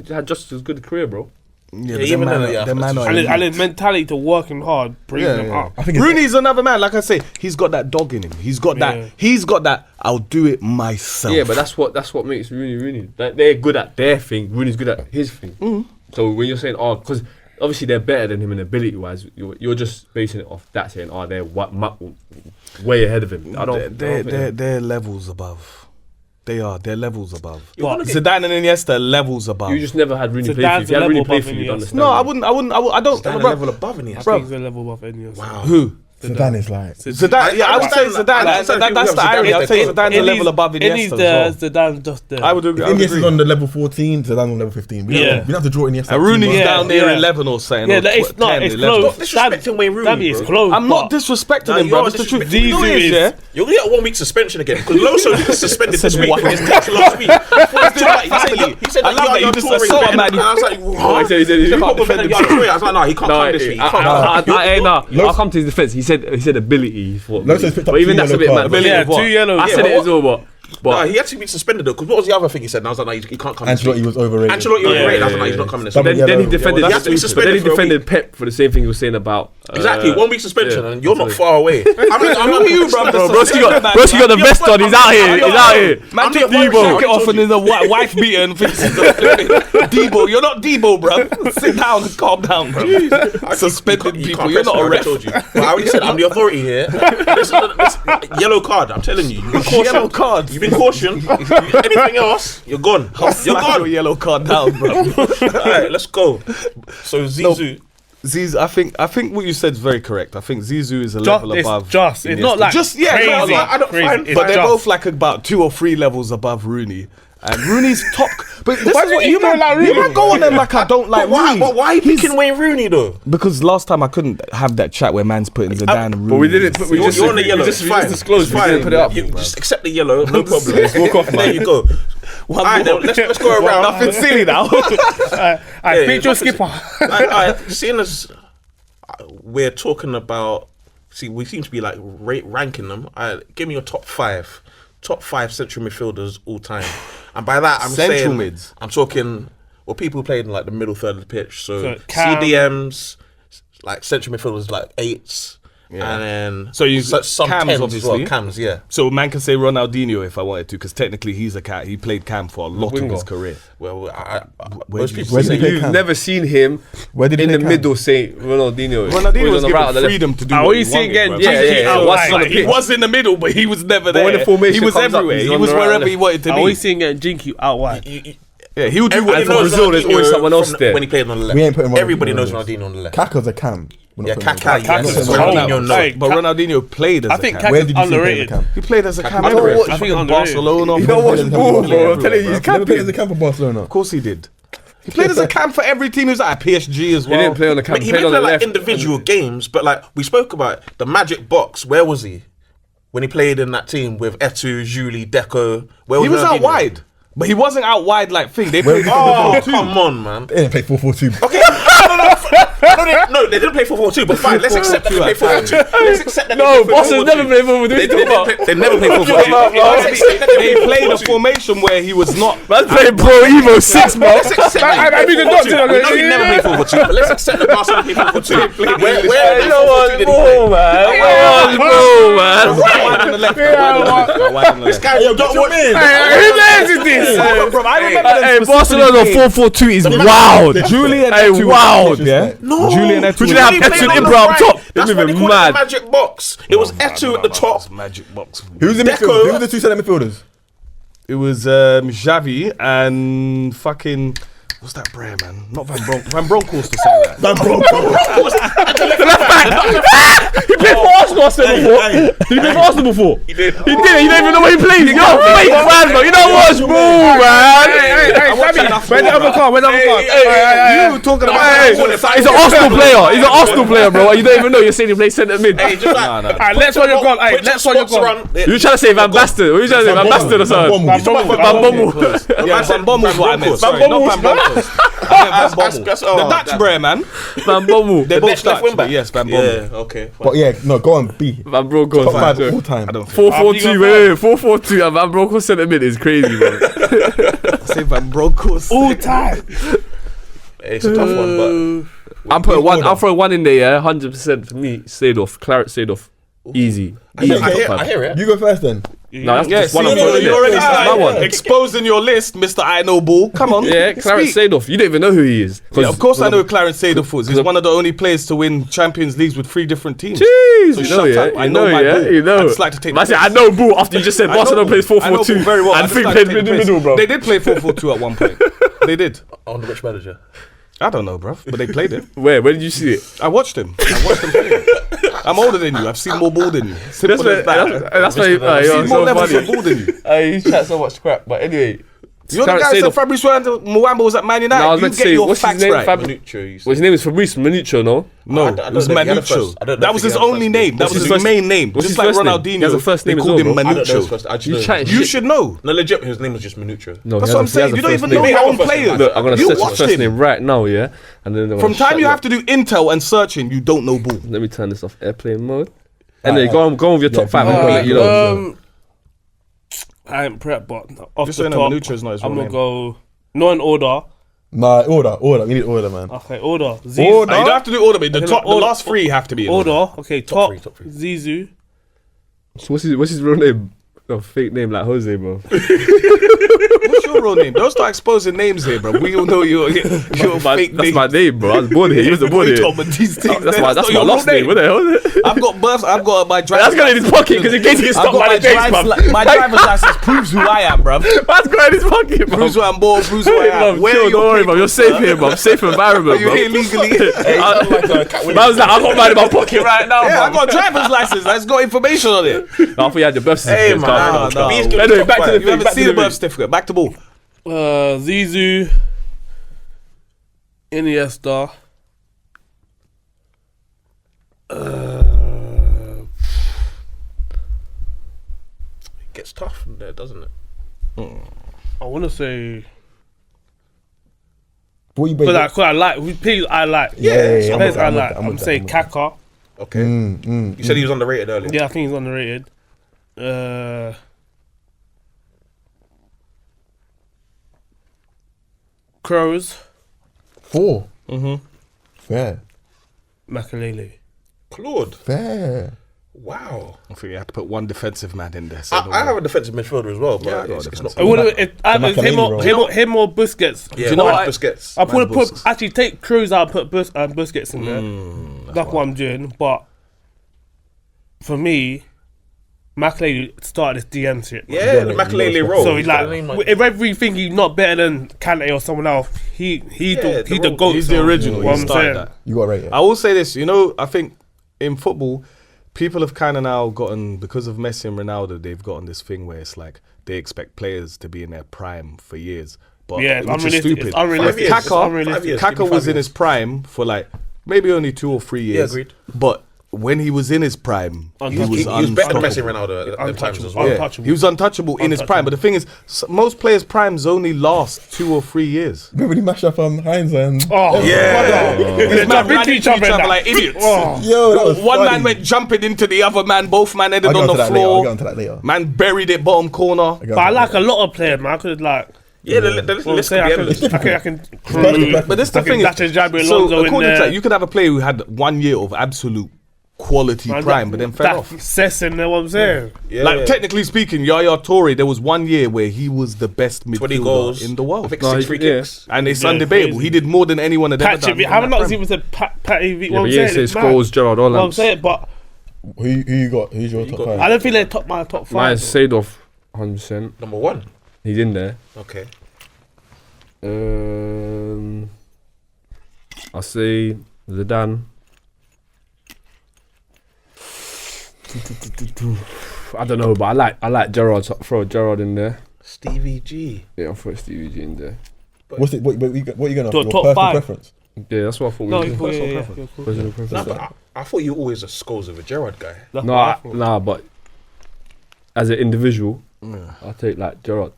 had just as good a career, bro. Yeah, Yeah, even then, yeah, them man are And elite. his mentality to working hard brings Yeah, them yeah. up. I think it's Rooney's another man. Like I say, he's got that dog in him. He's got Yeah. that. He's got that. I'll do it myself. Yeah, but that's what makes Rooney. Like, they're good at their thing. Rooney's good at his thing. So when you're saying because obviously they're better than him in ability wise, you're just basing it off that saying they're way ahead of him. I don't. They're levels above. They are. They're levels above. But Zidane and Iniesta are levels above. You just never had Rooney play for you. Zidane's If you had a Rooney level play above for you, you'd Iniesta. understand. No, I wouldn't. I don't. Stand a bro, level above I Iniesta. think he's a level above Iniesta. Wow. Who? Zidane is like. Zidane. Yeah, I would say understand- Zidane. I understand That's people the who have irony. Zidane I'd say as their Zidane's a level above Iniesta. Iniesta's as well. there, Zidane's just there. I would agree. If Iniesta's on the level 14, Zidane's on level 15. We Yeah. don't have to draw Iniesta. And Rooney's Yeah, down there yeah. 11 or something. Yeah, or it's not. 10, It's 11. close. Stop disrespecting Wayne Rooney, Damn, it's bro. close. I'm not but- disrespecting Nah, him, you bro. are It's the truth. disrespecting- You know Zizou it is, is- yeah? You'll get a 1 week suspension again because Loso was suspended this week what? for his touch last week. He said I love that that you Yaya just Toure is assault better man. than- and I was like, Oh, what? he said He's proper better than Yaya Toure. I was like, no, he can't No, come this week. He can't. I'll come to his defense. He said ability. Loso's picked up But even 2 that's a yellow bit cards. mad. Yeah, What? 2 yellows. I said it as well, No, but he had to be suspended though. Because what was the other thing he said? And I was like, no, he can't come this Ancelotti week. was overrated. Ancelotti was Yeah, great. I was yeah, like, no, he's yeah. not coming this Double week. yellow. then he defended. Yeah, he has to be suspended Then he for a defended Pep for the same thing he was saying about Exactly, 1 week suspension, yeah, and you're not absolutely. far away. I'm not you, bro. Broski got the vest on. He's out here. He's out here. Man, I'm took not Debo. worried, Get I off told and then the wife beater and thinks he's Debo. You're not Debo, bro. Sit down and calm down, bro. Suspended people. You're not a ref. Told you. But I already said I'm the authority here. Listen, yellow card. I'm telling you. You've been cautioned. Yellow card. You've been cautioned. Anything else, you're gone. You're Slap your gone. yellow card down, bro. All right, let's go. So Zizou. Zizou, I think what you said is very correct. I think Zizou is a Just, level it's above. just. It's Iniesta. not like just yeah, crazy. not like- I don't crazy. find- It's but they're just. both like about 2 or 3 levels above Rooney. And Rooney's top. But this Why is do what you you don't like man. You Rooney? man go on them like I don't like Why? Rooney. But why are you picking Wayne Rooney though? Because last time I couldn't have that chat where man's putting Zidane and Rooney. But we didn't. But we You're, just you're on the yellow. We just It's fine. disclosed. It's We fine. didn't put it up. You just accept the yellow. No problem. Walk off, man. There you go. One All right, more. then, let's go around. Nothing silly now. I beat your skipper. Seeing as we're talking about, we seem to be like ranking them. Give me your top 5 central midfielders all time, and by that I'm Central saying mids. I'm talking people played in like the middle third of the pitch. So Cam. CDMs, like central midfielders, like 8s, and then So you- some Cams, 10s as obviously. well. Cams, yeah. So man can say Ronaldinho if I wanted to, because technically he's a cat. He played Cam for a lot of his career. Well, Where most did you people Where say did he play You've Cam? never seen him Where did he in play the Cam? middle say Ronaldinho. Ronaldinho was on the right or given the left. freedom to do I what always he see wanted, again. bro. Yeah. Once he's on the He pitch. was in the middle, but he was never But when there. the formation He was comes up, everywhere. he's He on was the right wherever or he wanted to I be. always seeing Jinky out wide. Yeah, he would do Everybody whatever. knows Brazil, there's Ronaldinho always someone else from there. when he played on the left. We ain't putting Ronaldinho Everybody on knows the left. Ronaldinho on the left. Kaka's a Cam. We're not Yeah, putting him Kaka, on. Kaka's yes. cold. Ronaldinho, no. Hey, But Ronaldinho played as I a think Cam. Where Kaka's did you see him play underrated. as a Cam? He played as a Cam I everywhere. think underrated. Barcelona. You from don't watch everywhere, ball, bro. I'm telling you, he's Never played camping. as a Cam for Barcelona. Of course he did. He played as a Cam for every team. He was at PSG as He well. didn't play on the camp. But He he may played on play the like left. individual games, but like we spoke about the magic box. Where was he when he played in that team with Eto'o, Julie, Deco? Where He was out Ronaldinho? wide. But he wasn't out wide like thing. They Where played was he? Oh, come on, man. They didn't play 4-4-2. Okay, no, they didn't play 4-4-2, but fine. Let's accept that they played 4-4-2. Let's accept that. No, they played Boston's 4-4-2. never played 4-4-2. They never played 4-4-2. Let's accept that They played a 4-4-2. formation where he was not. Man played Pro Evo 6, bro. Let's accept that I he mean, played the 4-4-2. doctor- We know he never played 4-4-2, but let's accept that Barcelona played 4-4-2. Where You know 4-4-2 what, did he bro, play? man? Bro, man. Wide on the left. Wide on the left. Guy, yo, don't watch me. Who knows is this? Bro, I remember them Hey, specifically Barcelona playing 4-4-2 is wild. Julian Hey, Eto'o was wild. wild, yeah. No, Julian Eto'o. Would you have He played Eto'o on and the Ibra up right. top? That's They'd why be they call it mad. the magic box. It was Eto'o at the top. Magic box. Who was the Deco. midfield? Who was the 2 centre midfielders? It was Xavi and fucking. What's that Brer, man? Not Van Bronckhorst or something like that. Van Bronckhorst. He played for Arsenal Arsenal before? Did he play for Arsenal before? He did. He did it. You don't even know where he plays. You're fake fan, bro. You don't watch ball, man. Where's the other car? You talking about? He's an Arsenal player. He's an Arsenal player, bro. You don't even know. You're saying he plays centre mid. Hey, just like, Alright, let's run your goal. Let's run your goal. You trying to say Van Basten? What you trying to say Van Basten or something? Van Bommel. Yeah, Van Bommel's what I meant. Sorry, not Van Bommel. The Dutch brer, man. Van Bommel. They're both next left Dutch. wing back. Yes, Van Bommel. Yeah, okay. But yeah, no, go on B. Van Bronckhorst. Top 5 all time. I don't think. 4-4-2. Wait. 4-4-2 and Van Bronckhorst centre mid is crazy, bro. Say Van Bronckhorst. All time. It's a tough one, but I'm putting one. I'm throwing one in there. Yeah, 100% for me. Seedorf. Claret Seedorf. Easy. I hear it. You go first then. No, that's Yeah, just one see, I'm throwing in you there. already That's my one. exposing your list, Mr. I Know Ball. Come on. Yeah, Clarence speak. Seedorf. You don't even know who he is. Yeah, of course I know Clarence Seedorf was. He's one of the only players to win Champions Leagues with 3 different teams. Jeez, So you shut know, yeah. up. I You know know, my yeah. ball. You know. I just like to take Man, the I piss. know ball after you just said I know Barcelona plays ball. I know ball 4-4-2 very well. I and just think like played to take mid the piss. middle, bro. They did play 4-4-2 at one point. They did. On the Rich Manager. I don't know, bruv, but they played it. Where did you see it? I watched him. Play it. I'm older than you. I've seen more ball than you. Simple as that. That's why I've you're seen more so levels of funny. ball than you. You chat so much crap, but anyway. You're the guy who said Fabrice Muamba was at Man United. No, I was You meant to get say, your what's his facts name? right. Manuccio. Well, his name is Fabrice Manuccio, no? No, I don't it was think he had a Manuccio. first- I don't know That if was he his had a only first name. That What's was his his first main name. What's Just his like first name? Ronaldinho. He has a first they name as called well, him bro. I don't know his Manuccio. first. I just You know. chatting You shit. should know. No, legit, his name was just Manuccio. No, That's he what I'm has a- he has saying. a You don't first even name. know Maybe your I own have a first name. players. Look, I'm gonna You search his watched first him. name right now, yeah? And then From time you have to do intel and searching, you don't know ball. Let me turn this off airplane mode. Anyway, go on with your top 5. I'm gonna let you know. I ain't prep, but off Just the so you know, top, Manuccio's not his I'm real gonna name. go not in order. Nah, order. We need order, man. Okay, order. Nah, you don't have to do order, but the order- last 3 have to be in order. Order. Okay, top. top three. Zizou. So what's his real name? A fake name like Jose, bro. What's your real name? Don't start exposing names here, bro. We all know your fake That's name. my name, bro. I was born here. He was born here. That's my last name. What the hell is it? I've got my driver's That's got in his pocket because in case he gets I've stopped got by the days, bro. my driver's license proves who I am, bruv. That's got in his pocket, bro. Proves who I'm born, proves who I am. Bro, Where chill, are don't worry, your bro. You're safe here, bro. Safe environment, Are you bro. here legally? I was like, I got mine in my pocket right now, Yeah, I bro. got a driver's license. That's got information on it. I thought you had your birth certificate. Hey, man. no. Anyway, back to the You thing. haven't Back seen to the the birth certificate. Back to ball. Zizou. Iniesta. It gets tough from there, doesn't it? I want to say, What you but I like. Please, I like. Yeah, Players I I'm with like. that, I'm with saying that. Kaka. Okay. You said he was underrated earlier. Yeah, I think he's underrated. Crows. 4. Mm-hmm. Fair. Makalele. Claude. Fair. Wow. I think you have to put one defensive man in there. So I have a defensive midfielder as well, but Yeah, I got it's, a it's not. I would have. Makalele Him or Busquets. Yeah, you know mine's what? Busquets. I put Busquets. actually take Cruz out, put Busquets in there. That's what I'm doing. But for me, Makalele started this DM shit. Yeah, the Makalele role. So he's got a name like, if everything he's not better than Kante or someone else, he's Yeah, the the goat. He's the original. What He I'm started saying. that. You got right. Yeah. I will say this, I think in football, people have kind of now gotten, because of Messi and Ronaldo, they've gotten this thing where it's like they expect players to be in their prime for years. But Yeah, it's which is unrealistic. stupid. It's unrealistic. Kaka- It's unrealistic. 5 years. Kaka Give me was 5 in his years. prime for like maybe only 2 or 3 years. agreed. But when he was in his prime, he was He was better than Messi unstoppable. and Ronaldo at them times as Untouchable. well. Untouchable. He was untouchable in his prime. But the thing is, most players' primes only last 2 or 3 years. Remember he mashed up Heinz and Oh, Yeah. These man ran into each other and that. like idiots. Oh. yo, that was One funny. man went jumping into the other man. Both man ended I'll on get the onto that later. I'll floor. get onto that later. Man buried it bottom corner. But I like a lot of players, man. I could like. Yeah, the list could be endless. I can. But this the I can thing dash a jab with so Alonso in according to there. that, you could have a player who had 1 year of absolute quality Man, prime, but then fell off. Cess in there, what I'm saying. Yeah, Like yeah. technically speaking, Yaya Toure, there was 1 year where he was the best 20 midfielder goals in the I world, think No, 6 free yeah. kicks. and it's Yeah, undebatable. crazy. He did more than anyone had ever done. Patrick, in I haven't that not Prem. even said Patty V. Yeah, What but I'm you saying, ain't say it's mad. scores, Gerard or What I'm Lamps. saying, but Who you got? Who's your top got- 5? I don't feel they're top my top 5. Mine's Seedorf, 100%. Number 1. He's in there. Okay. I'll say Zidane. I don't know, but I like Gerrard. So I'll throw Gerrard in there. Stevie G. Yeah, I'll throw Stevie G in there. What's it? What are you going to Top personal five. preference? Yeah, that's what I thought. No, we were doing. yeah. Personal preference. Nah, but I thought you were always a Scholes of a Gerrard guy. Nah, but as an individual, I'll take like Gerrard.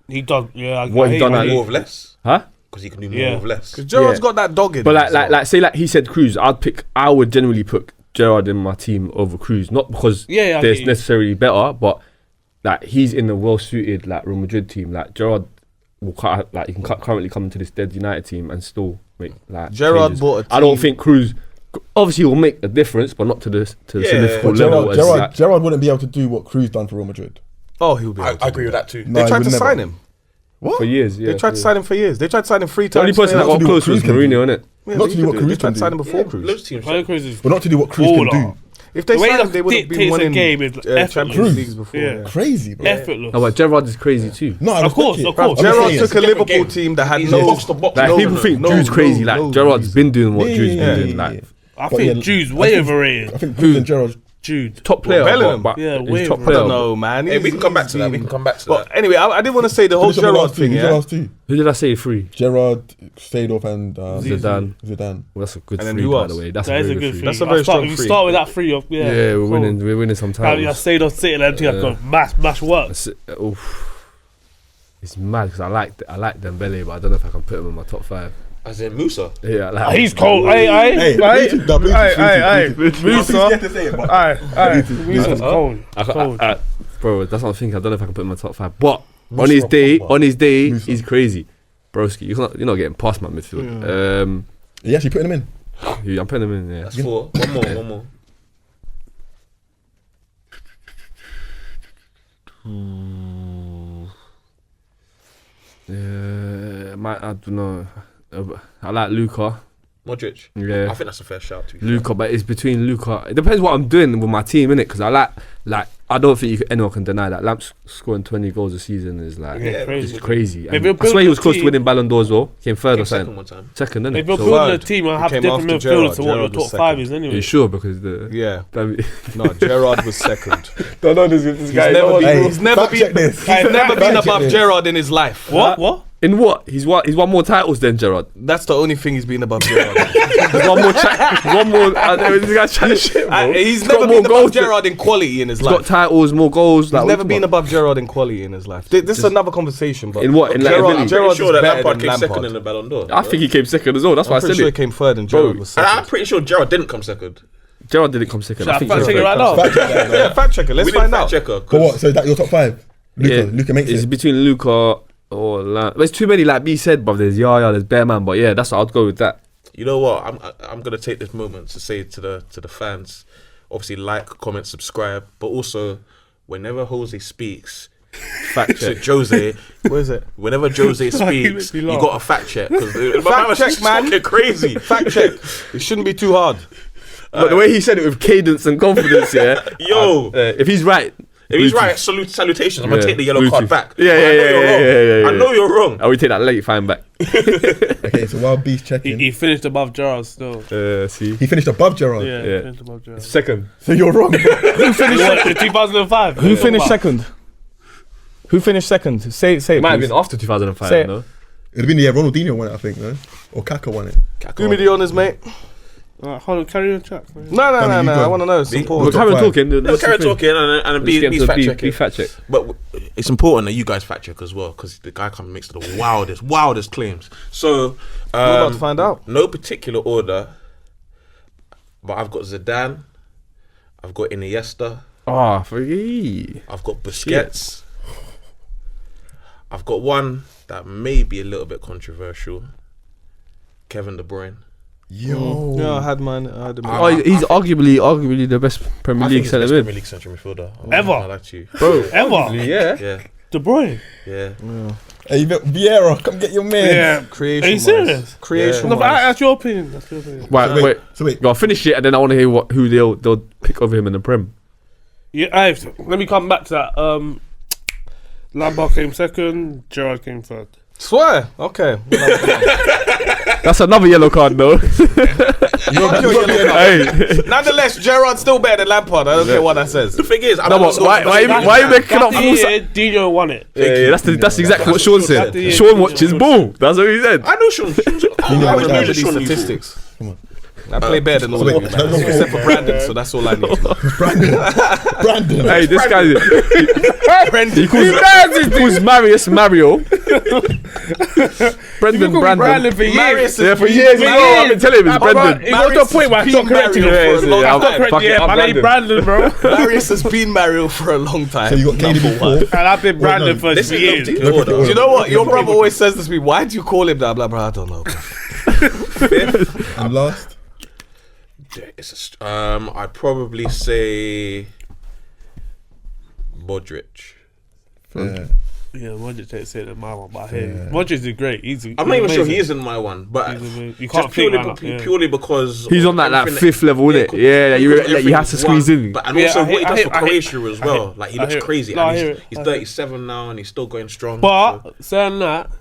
He does, yeah. What he done at More of less. Huh? Because he can do more of less. Because Gerrard's Yeah. got that dog in But him as well. like say like he said Cruz, I would generally put Gerrard in my team over Cruz, not because Yeah, I they're get you. necessarily better, but like he's in the well suited like Real Madrid team. Like Gerrard will he can currently come into this dead United team and still make like Gerrard changes. bought a I don't team- think Cruz obviously will make a difference, but not to the significant But level. as like, Gerrard wouldn't be able to do what Cruz done for Real Madrid. Oh, he'll be. I able to agree do with that too. No, They he tried would to never. sign him. What? for years. Yeah, They tried to sign him for years. They tried to sign him 3 The only times. person that Not got to do what close was Cruz can do. Mourinho, innit? Yeah, Not they to do what could Cruz They tried can to sign do. him before Cruz. Loads of teams. Toni Kroos is But not to do what Cruz can baller. do. If they The way signed him, that they would have been dictates a winning game is effortless. Champions Leagues before. Yeah. Crazy, bro. effortless. No, but Gerrard is crazy too. No, I Of respect course, it. of course. I'm Gerrard saying took a it's Liverpool different team that had He's no. a box to box. Like No, people think no, Drew's no, crazy. no, Like Gerrard's been doing what Yeah, Drew's yeah, been doing. yeah, Like yeah. I But think yeah, Jude's I way think- overrated. I think Cruz and Gerrard. Jude. top player, Bellingham. but Yeah, he's way top I player. don't know, man. Hey, we can come back to that. We can come back to But that. anyway, I didn't want to say the whole Who's the Gerrard last two? thing. Who's the Yeah. last two? Who did I say three? Gerrard, Seedorf, and Zidane. Zidane. Well, that's a good And then three, who by else? the way. That's That a is very a good good thing. three. That's a very strong We three. start with that three. Yeah, Yeah, cool. we're winning some I titles. stayed on City and everything. I've got mash work. It's mad because I like Dembele, but I don't know if I can put him in my top 5. As in Musa. Yeah, I like He's cold. Hey, Bluetooth. Musa's cold. bro, that's what I'm thinking. I don't know if I can put him in my top 5. But on his day, he's crazy. Broski, you're not getting past my midfield. You actually putting him in? I'm putting him in. Yeah. That's 4. One more. I don't know. I like Luka. Modric. Yeah. I think that's a fair shout to Luka, but it's between Luka. It depends what I'm doing with my team, innit? Because I like I don't think anyone can deny that Lamp's scoring 20 goals a season is like crazy. it's crazy. If And you're I swear he was building a close to team- winning Ballon d'Or as well. Came third or Second something. one time. Second, innit? If you're So- building a Third. team and have came different after midfielders to Gerrard. what your Gerrard top was 5 second. is Are anyway. you sure? Because the Yeah. that- No, Gerrard was second. don't know this guy. He's never been. He's never been above Gerrard in his life. What? In what? He's won more titles than Gerrard. That's the only thing he's been above Gerrard. He's won more. This guy's trying shit, bro. He's got never more been above goals than- Gerrard in quality in his He's got life. titles, more goals. He's Like, never what been you talking above Gerrard in quality in his life. This is another conversation, but In what? In like Gerrard, ability? Gerrard's Pretty sure that better Lampard than came second Lampard. in the Ballon d'Or. about? I think he came second as well. That's why I I'm pretty said sure he it. came third and Bro, Gerrard was And second. I'm pretty sure Gerrard didn't come second. Gerrard didn't come second. Should I I think fact check it Gerrard right came now? Yeah, fact checker. Let's We didn't find fact out. checker. For what? So that your top 5? Yeah, Luka makes it's it. between Luka or there's too many like B said, but there's Yaya, there's Bearman, but yeah, that's what I'd go with that. You know what? I'm gonna take this moment to say to the fans, obviously like, comment, subscribe, but also whenever Jose speaks, fact check Jose. Where is it? Whenever Jose He speaks, makes me you laugh. got to fact check. Fact check, man. Fucking crazy. Fact check. It shouldn't be too hard. But the way he said it with cadence and confidence, yeah. Yo. If he's right, If he's Bluetooth. right, salutations. I'm gonna Yeah, take the yellow Bluetooth. card back. Yeah, But yeah, I know yeah, you're yeah, wrong. yeah, yeah, I know you're wrong. I would take that late fine back. Okay, so while B's checking, He finished above Gerrard still. See, he finished above Gerrard. Yeah, Yeah. he finished above Gerrard. second. So you're wrong. He won in 2005. Who finished second? Who finished second? Say it. It might have please. been after 2005, Say it. no? It'd have been the year Ronaldinho won it, I think, no? Or Kaka won it. Give me the honours, mate. Alright, hold on, carry on chat. No. you I go. want to know. It's B? We'll important. top carry on five. talking. We'll carry on talking and B's fact checking. Fact check. But it's important that you guys fact check as well, because the guy comes makes the wildest claims. So We're about to find out. no particular order, but I've got Zidane, I've got Iniesta, Ah, free. I've got Busquets, I've got one that may be a little bit controversial, Kevin De Bruyne. Yo. Yeah, I had mine. I had him. Oh, he's arguably the best Premier I League think he's the best centre Premier mid. League central midfielder. Ever. I like you. Bro, Ever. yeah. Yeah, De Bruyne. yeah. Hey, Vieira, come get your man. Yeah. Creation. Are you serious? Creation. No, but that's your opinion. That's your opinion. Wait. So wait. Go on, finish it, and then I want to hear who they'll pick over him in the Prem. Yeah, let me come back to that. Lampard came second, Gerrard came third. Swear. Okay. That's another yellow card, though. Hey, nonetheless, Gerrard's still better than Lampard. I don't care what that says. The thing is, I No, don't but know. why you making up That false? year, Dino won it. Yeah, that's exactly what Sean said. That's the- Sean watches ball. That's what he said. I know Sean. know I what remember that These Sean knew football. statistics. I play better than all wait, of you, man. no, Except for Brandon, so that's all I need. Brandon. Hey, this guy. He calls Marius Mario. Brendan Brandon. for years. Marius Yeah, for years. I've been telling him it's Brendan. It got to a point where I stopped correcting him. Marius I for a long stopped time. correcting him. Fuck I it, named I'm Brandon, bro. Marius has been Mario for a long time. So you got KD before. And I've been Brandon for This is no years. particular order. Do you know what? Your brother always says this to me. Why do you call him that? I'm like, bro, I don't know. And last. I'd probably say Modric. Yeah. Yeah, Modric ain't saying it my one, but I hear you. Modric is great. I'm not even sure he is in my one, but You just can't purely, think right now, yeah. purely because He's on that everything fifth level, isn't it? cool. Yeah, Because you have to everything squeeze in. But and Yeah, also I what he hear- does I for hear- Croatia as I well. hear- Like he I looks hear- crazy. no, I And hear he's it. 37 now and he's still going strong. But so- saying that,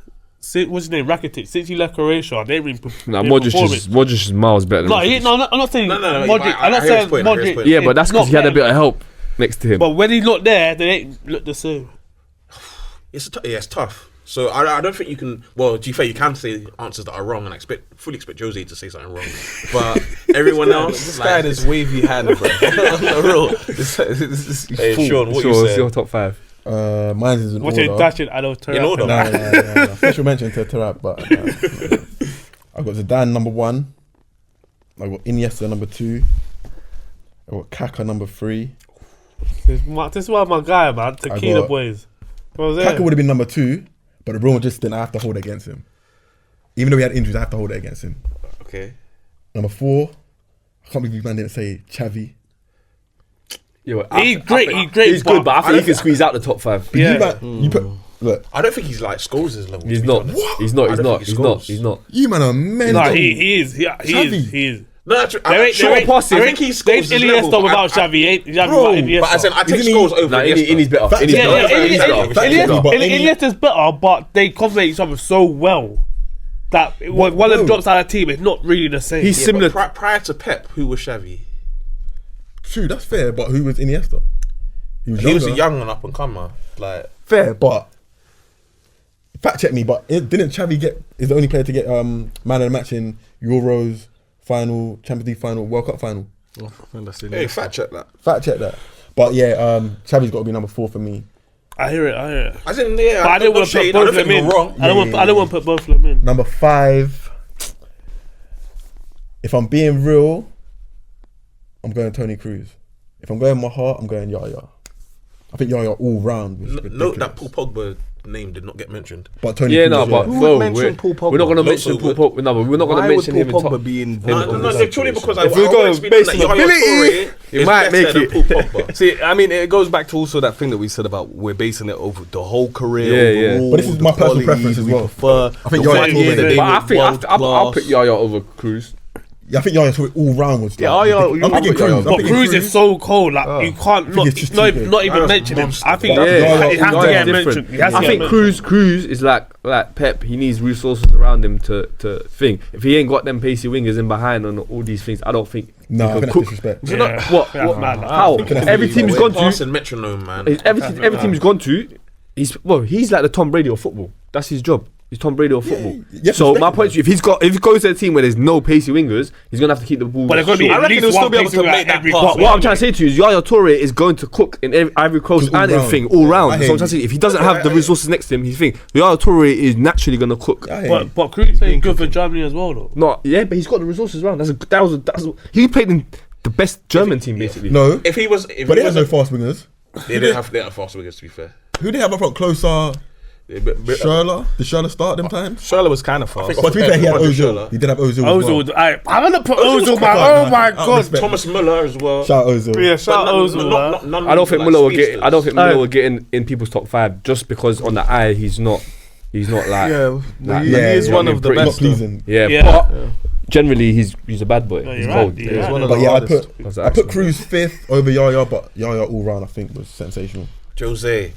what's his name? Rakitic. Since he left Croatia, they really Nah, Modric is miles better than No, Rakitic. I'm not saying No, Modric. I I'm not hear his saying point, I hear his Modric. point. Yeah, but that's because not he had a them. bit of help next to him. But when he's not there, they ain't look the same. It's tough. So I don't think you can. Well, to be fair, you can say answers that are wrong, and I fully expect Jose to say something wrong. But everyone else, This guy had his wavy hand, bro. No, real. Hey, Sean, what Sure, you it's say? your top 5. Mine is in What's order. your dashing? I don't turn In order? No. Special mention to Tarab, but I've got Zidane number 1. I've got Iniesta number 2. I've got Kaka number 3. This is why my guy, man. Tequila got- boys. What was Kaka that? would have been number 2, but the Roma just didn't have to hold it against him. Even though he had injuries, I have to hold it against him. Okay. Number 4, I can't believe you man didn't say Xavi. He's great. He's great. He's good, but I think he can squeeze out the top 5. But Yeah. you put look, I don't think he's like Scholes' level. He's to be not. honest. He's not. I He's don't not. think He's not. Scholes. He's not. you man are mental. No, he is. He Xavi. is. He is. No, that's There ain't- sure, there ain't- passing. I there think ain't- he's there ain't Scholes' level. Iniesta without Xavi. Ain't Xavi Bro, without Iniesta. But I said I take Isn't he- Scholes over Nah, Iniesta. Ini's better. Fact Ini's check. better. Yeah, Ini's better. Fact check. Iniesta- But any- Iniesta's better, but they complement each other so well that when one of them drops out of the team, it's not really the same. He's Yeah, similar. but prior to Pep, who was Xavi? True, that's fair, but who was Iniesta? He was He was a younger. young and up and comer. Like Fair, but fact check me. But didn't Xavi is the only player to get man of the match in Euros final, Champions League final, World Cup final? hey, fact check that. Fact check that. But yeah, Xavi's got to be number 4 for me. I hear it. As in, yeah, But I didn't want to put both of them in. Wrong. I don't want to put both of them in. Number 5. If I'm being real, I'm going Toni Kroos. If I'm going my heart, I'm going Yaya. I think Yaya all round was ridiculous. Note that Paul Pogba name did not get mentioned. But Toni Yeah, Kroos, no, but Who bro, would mention Paul Pogba? we're not going to Not mention so Paul good. Pogba. No, but we're not going Why to would mention Paul him in top. Pogba be in? No, purely because If we're going based on ability, he might make it. Paul Pogba. See, I mean, it goes back to also that thing that we said about we're basing it over the whole career. Yeah, yeah. overall, But this is the my personal qualities preference as we well. prefer. I think the Yaya one Toure- year that they But I were think I'll world put class. Yaya over Cruz. Yeah, I think Yaya's all round was. Yeah, like, Yaya- I'm I'll thinking put Yaya. Kroos. But Cruz is so cold. Like you can't not it's just too good. not even That's mention him. monster. I think Yeah, it has to Yaya's get different. mentioned. He has to I get think mentioned. Cruz is like Pep. He needs resources around him to think. If he ain't got them pacey wingers in behind on all these things, I don't think No, I he think can that's cook. disrespect. Do you know Yeah. what? That's what mad. how that's every really team he's weird. gone to, Passing metronome, man. every team he's gone to, he's like the Tom Brady of football. That's his job. He's Tom Brady of football. you have to So respect my him, point is, if he goes to a team where there's no pacey wingers, he's gonna have to keep the ball. But they're going to be short. at reckon least he'll still one be able to pacing make that every pass. pass. But what I'm trying to say to you is Yaya Toure is going to cook in Ivory Coast all and round. everything all round. I That's hear what I'm trying to say. you. If he doesn't have the resources next to him, he's think Yaya Toure is naturally going to cook. I hear you. But Cruz played good for Germany as well, though. Not yeah, but he's got the resources around. He played in the best German team basically. No, If he was, but they had no wasn't- fast wingers. they didn't have fast wingers. To be fair, Who they have up front? Closer, But Schürrle. Did Schürrle start them times? Schürrle was kind of fast. But to be fair, he had Roger Ozil. Schürrle. He did have Ozil. as Ozil, well. I'm gonna put Ozil was Ozil, man. quicker, Oh man. my I god, respect Thomas Muller as well. Shout out Ozil. yeah, shout out Ozil, man. None I don't think like Muller will speedsters. get. I don't think Muller will get in people's top 5 just because on the eye he's not like Yeah, Like, he yeah, is yeah, one I of mean, the pretty Not best. pleasing. yeah, Yeah. but generally he's a bad boy. No, He's you're cold. right, you're Yeah. right. One of But the yeah, hardest. That's I put excellent. Cruz 5th over Yaya, but Yaya all round I think was sensational. Jose,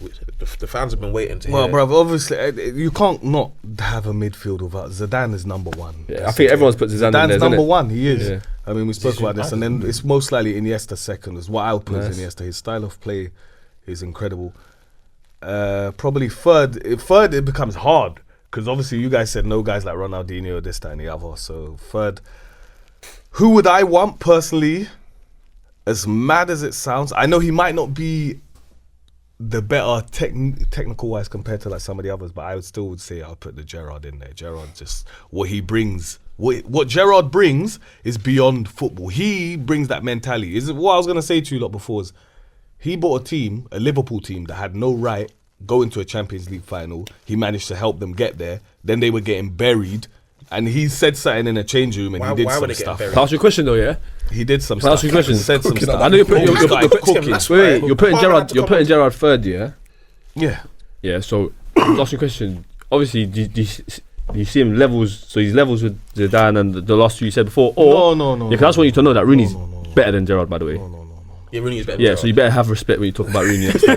the fans have been waiting to Well, hear. bro, obviously you can't not have a midfield without Zidane is number one. Yeah, I think everyone's put Zidane in there, Zidane's isn't number it? one. He is. Yeah. I mean, we spoke about this, and then it's most likely Iniesta second. Is what I would put as Nice. Iniesta. His style of play is incredible. Probably third. Third, it becomes hard because obviously you guys said no guys like Ronaldinho, this, that, and the other. So third, who would I want personally? As mad as it sounds, I know he might not be the better technical wise compared to like some of the others, but I would say I'll put the Gerrard in there. Gerrard, just what he brings, what Gerrard brings is beyond football. He brings that mentality. Is what I was gonna say to you lot before is he bought a team, a Liverpool team that had no right going to a Champions League final. He managed to help them get there. Then they were getting buried. And he said something in a change room, and he did why some would they get stuff. buried? Can I ask you a question though, yeah? He did some Can I stuff. ask you a question? Said some stuff. I know Cooking. you're putting Gerrard third, yeah? Yeah. Yeah, so I'll ask you a question. Obviously, do you see him levels? So he's levels with Zidane and the last two you said before. Or No. Yeah, because I just want you to know that Rooney's better than Gerrard, by the way. Yeah, Rooney is better. Yeah, so you better have respect when you talk about Rooney next time.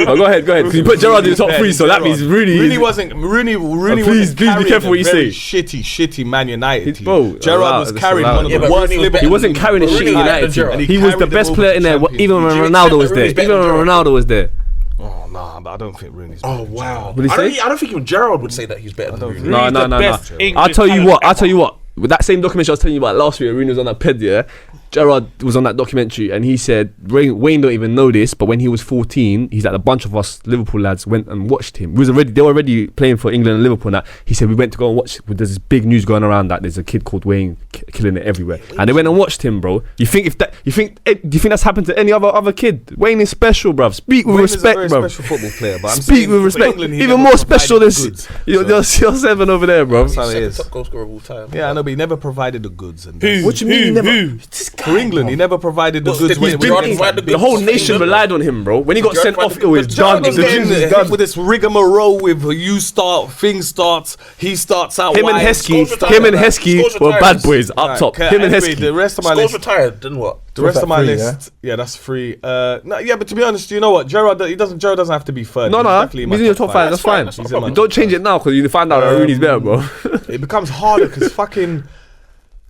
Oh, go ahead. Because you put Gerrard in the top three, so that means Rooney. Rooney wasn't please be careful what you say. Shitty Man United team. Bro, Gerrard was carrying one of Yeah, the but worst Rooney was Liverpool. better. He wasn't carrying a Rooney shit was better United than team. Gerrard. He was the best player in there, even when you Ronaldo accept was that there. Rooney's better Even than when Gerrard? Ronaldo was there. Oh nah, but I don't think Rooney's. Oh wow! What did he say? I don't think even Gerrard would say that he's better than Rooney. No. Rooney's the best English I'll tell you talent what. With that same documentary I was telling you about last week, Rooney was on that ped, yeah. Gerrard was on that documentary and he said, Wayne don't even know this, but when he was 14, he's like a bunch of us Liverpool lads went and watched him. They were already playing for England and Liverpool. Now he said we went to go and watch. There's this big news going around that there's a kid called Wayne killing it everywhere, and they went and watched him, bro. Do you think that's happened to any other kid? Wayne is special, bruv. Speak with respect, Wayne is a bruv. very special football player, but I'm Speak saying with for respect. England, he Even never more special than provided the goods. you're 7 over there, bro. That's how it Second is. top goal scorer of all time. Yeah, I know, but he never provided the goods. And Who? What you mean? He never. for England, he never provided the Well, goods. he's when been- it he's was had the The whole nation relied on him, bro. When he got sent off, it was done. Gerrard The was getting dreams is there done. with this rigmarole with you start, thing starts, he starts out. Him and wide. Heskey, Scholes retired. were bad boys up Right, top. okay, Him and anyway, Heskey. the rest of my Scholes list. retired. Then what? The rest that of my three, list, yeah, that's free. No, yeah, but to be honest, you know what? Gerrard doesn't have to be third. No, He's no, definitely he's in your top five. That's fine. That's He's not a in my problem. Don't change it now because you find out that Rooney's better, bro. It becomes harder because fucking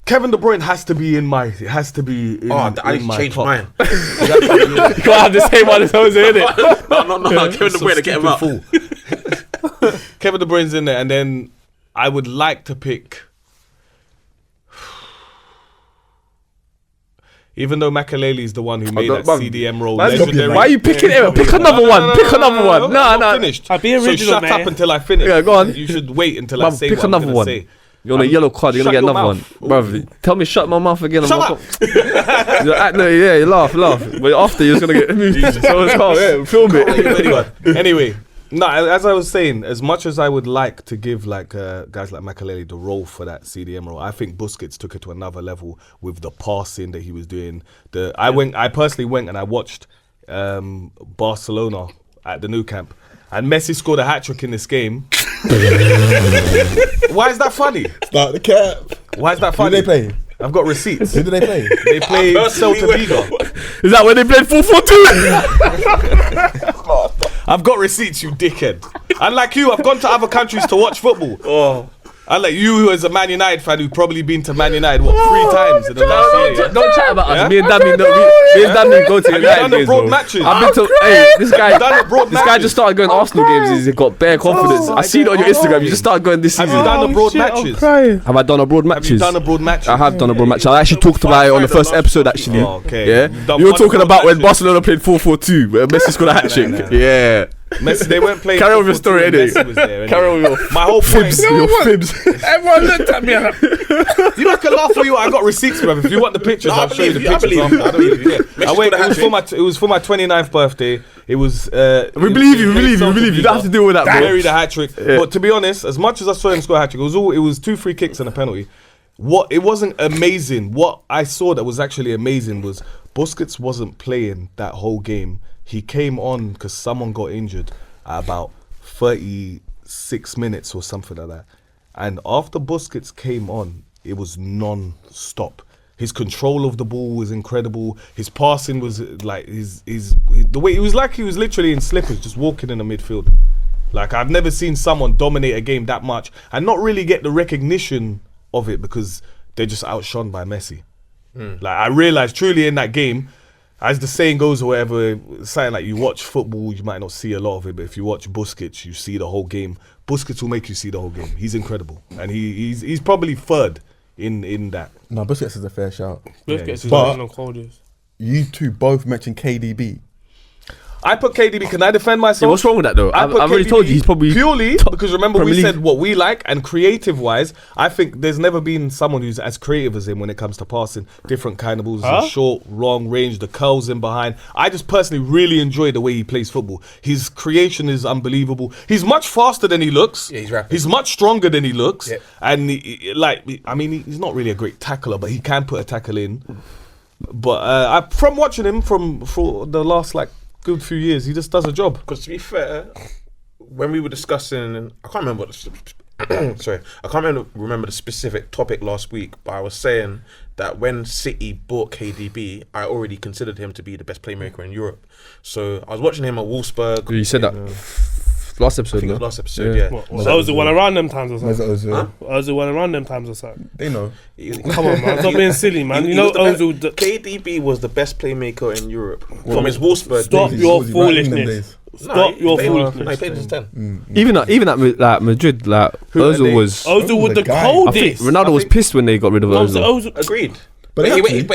Kevin De Bruyne has to be in my. It has to be. In, Oh, I in need my to change top. mine. You can't have the same one as Jose, innit? No. Kevin De Bruyne to get him up. Kevin De Bruyne's in there, and then I would like to pick. Even though Makelele is the one who made that CDM role, legendary. Why are you picking him? Pick another one. Pick another one. No, I'm not no. finished. I'll be original, So shut man. up until I finish. Yeah, go on. You should wait until I Bruv, say pick what I'm another gonna one. say. You're on a yellow card. You're gonna Shut get your another mouth. one, bro. Tell me, shut my mouth again. Shut up. No, yeah, you laugh. But after you're just gonna get moved. So it's calm. Yeah, film it. Anyway, no, as I was saying, as much as I would like to give like guys like Makelele the role for that CDM role, I think Busquets took it to another level with the passing that he was doing. I personally went and I watched Barcelona at the new camp, and Messi scored a hat-trick in this game. Why is that funny? Start the cap. Why is that Who funny? did they play? I've got receipts. Who did they play? They played Celta Vigo. Is that when they played 4-4-2? I've got receipts, you dickhead. Unlike you, I've gone to other countries to watch football. Oh, Unlike you, who is a Man United fan, who's probably been to Man United 3 times in the last year. Yeah? Don't chat about Yeah? us. Me and Dami go to Have you United done the games, broad bro. matches? I've been to. Hey, this guy. done the broad This guy matches? just started going Arsenal games. He's got bare confidence. I see it on your Instagram. You just started going this Have season. you done the broad matches? Have I done abroad matches? Have you done abroad matches? I have done abroad matches. I actually talked about it on the first episode. Actually, Oh, okay. yeah. You've done You were one talking abroad about when matches. Barcelona played 4-4-2, where Messi scored a hat trick. no. Yeah. Messi, they weren't playing. Carry on with your story, 4-4-2, innit? Messi was there, innit? Carry on with your My whole point. your fibs. Everyone looked at me. You know, I can laugh for you. I got receipts, bro. If you want the pictures, No, I I'll show you the believe you, I pictures. believe you. after. I believe you. Yeah. Messi I went. scored a It was for my 29th birthday. It was. We believe you. You don't have to deal with that, bro. Buried a hat trick. But to be honest, as much as I saw him score a hat trick, it was 2 free kicks and a penalty. It wasn't amazing. What I saw that was actually amazing was Busquets wasn't playing that whole game. He came on because someone got injured at about 36 minutes or something like that. And after Busquets came on, it was non-stop. His control of the ball was incredible. His passing was like the way he was literally in slippers, just walking in the midfield. Like I've never seen someone dominate a game that much and not really get the recognition of it because they're just outshone by Messi. Like I realized truly in that game, as the saying goes or whatever, something like you watch football, you might not see a lot of it, but if you watch Busquets, you see the whole game. Busquets will make you see the whole game. He's incredible, and he's probably third in that. No, Busquets is a fair shout. Busquets is But- on coldest. You two both mentioned KDB. I put KDB. Can I defend myself? Yeah, what's wrong with that though? I've put already KDB told you he's probably purely because remember Premier we League. said what we like, and creative wise, I think there's never been someone who's as creative as him when it comes to passing different kind of balls, the short, long range, the curls in behind. I just personally really enjoy the way he plays football. His creation is unbelievable. He's much faster than he looks. Yeah, he's rapid. He's much stronger than he looks, Yeah. and he's not really a great tackler, but he can put a tackle in. But from watching him for the last good few years, he just does a job. Because to be fair, when we were discussing, I can't remember remember the specific topic last week, but I was saying that when City bought KDB, I already considered him to be the best playmaker in Europe. So I was watching him at Wolfsburg. You said that last episode, I think it was no? last episode, yeah. Was Ozil one around them times or Where's something? Ozil? Ozil one around them times or something? They know. Come on, man. Stop being silly, man. You know Ozil... KDB was the best playmaker in Europe from his Wolfsburg Stop days. your Was he right in them foolishness. days? Stop your No, he foolishness. played as 10. Even at Madrid, Ozil was. Ozil was the the guy? I think coldest. Ronaldo was pissed when they got rid of Ozil. Agreed. But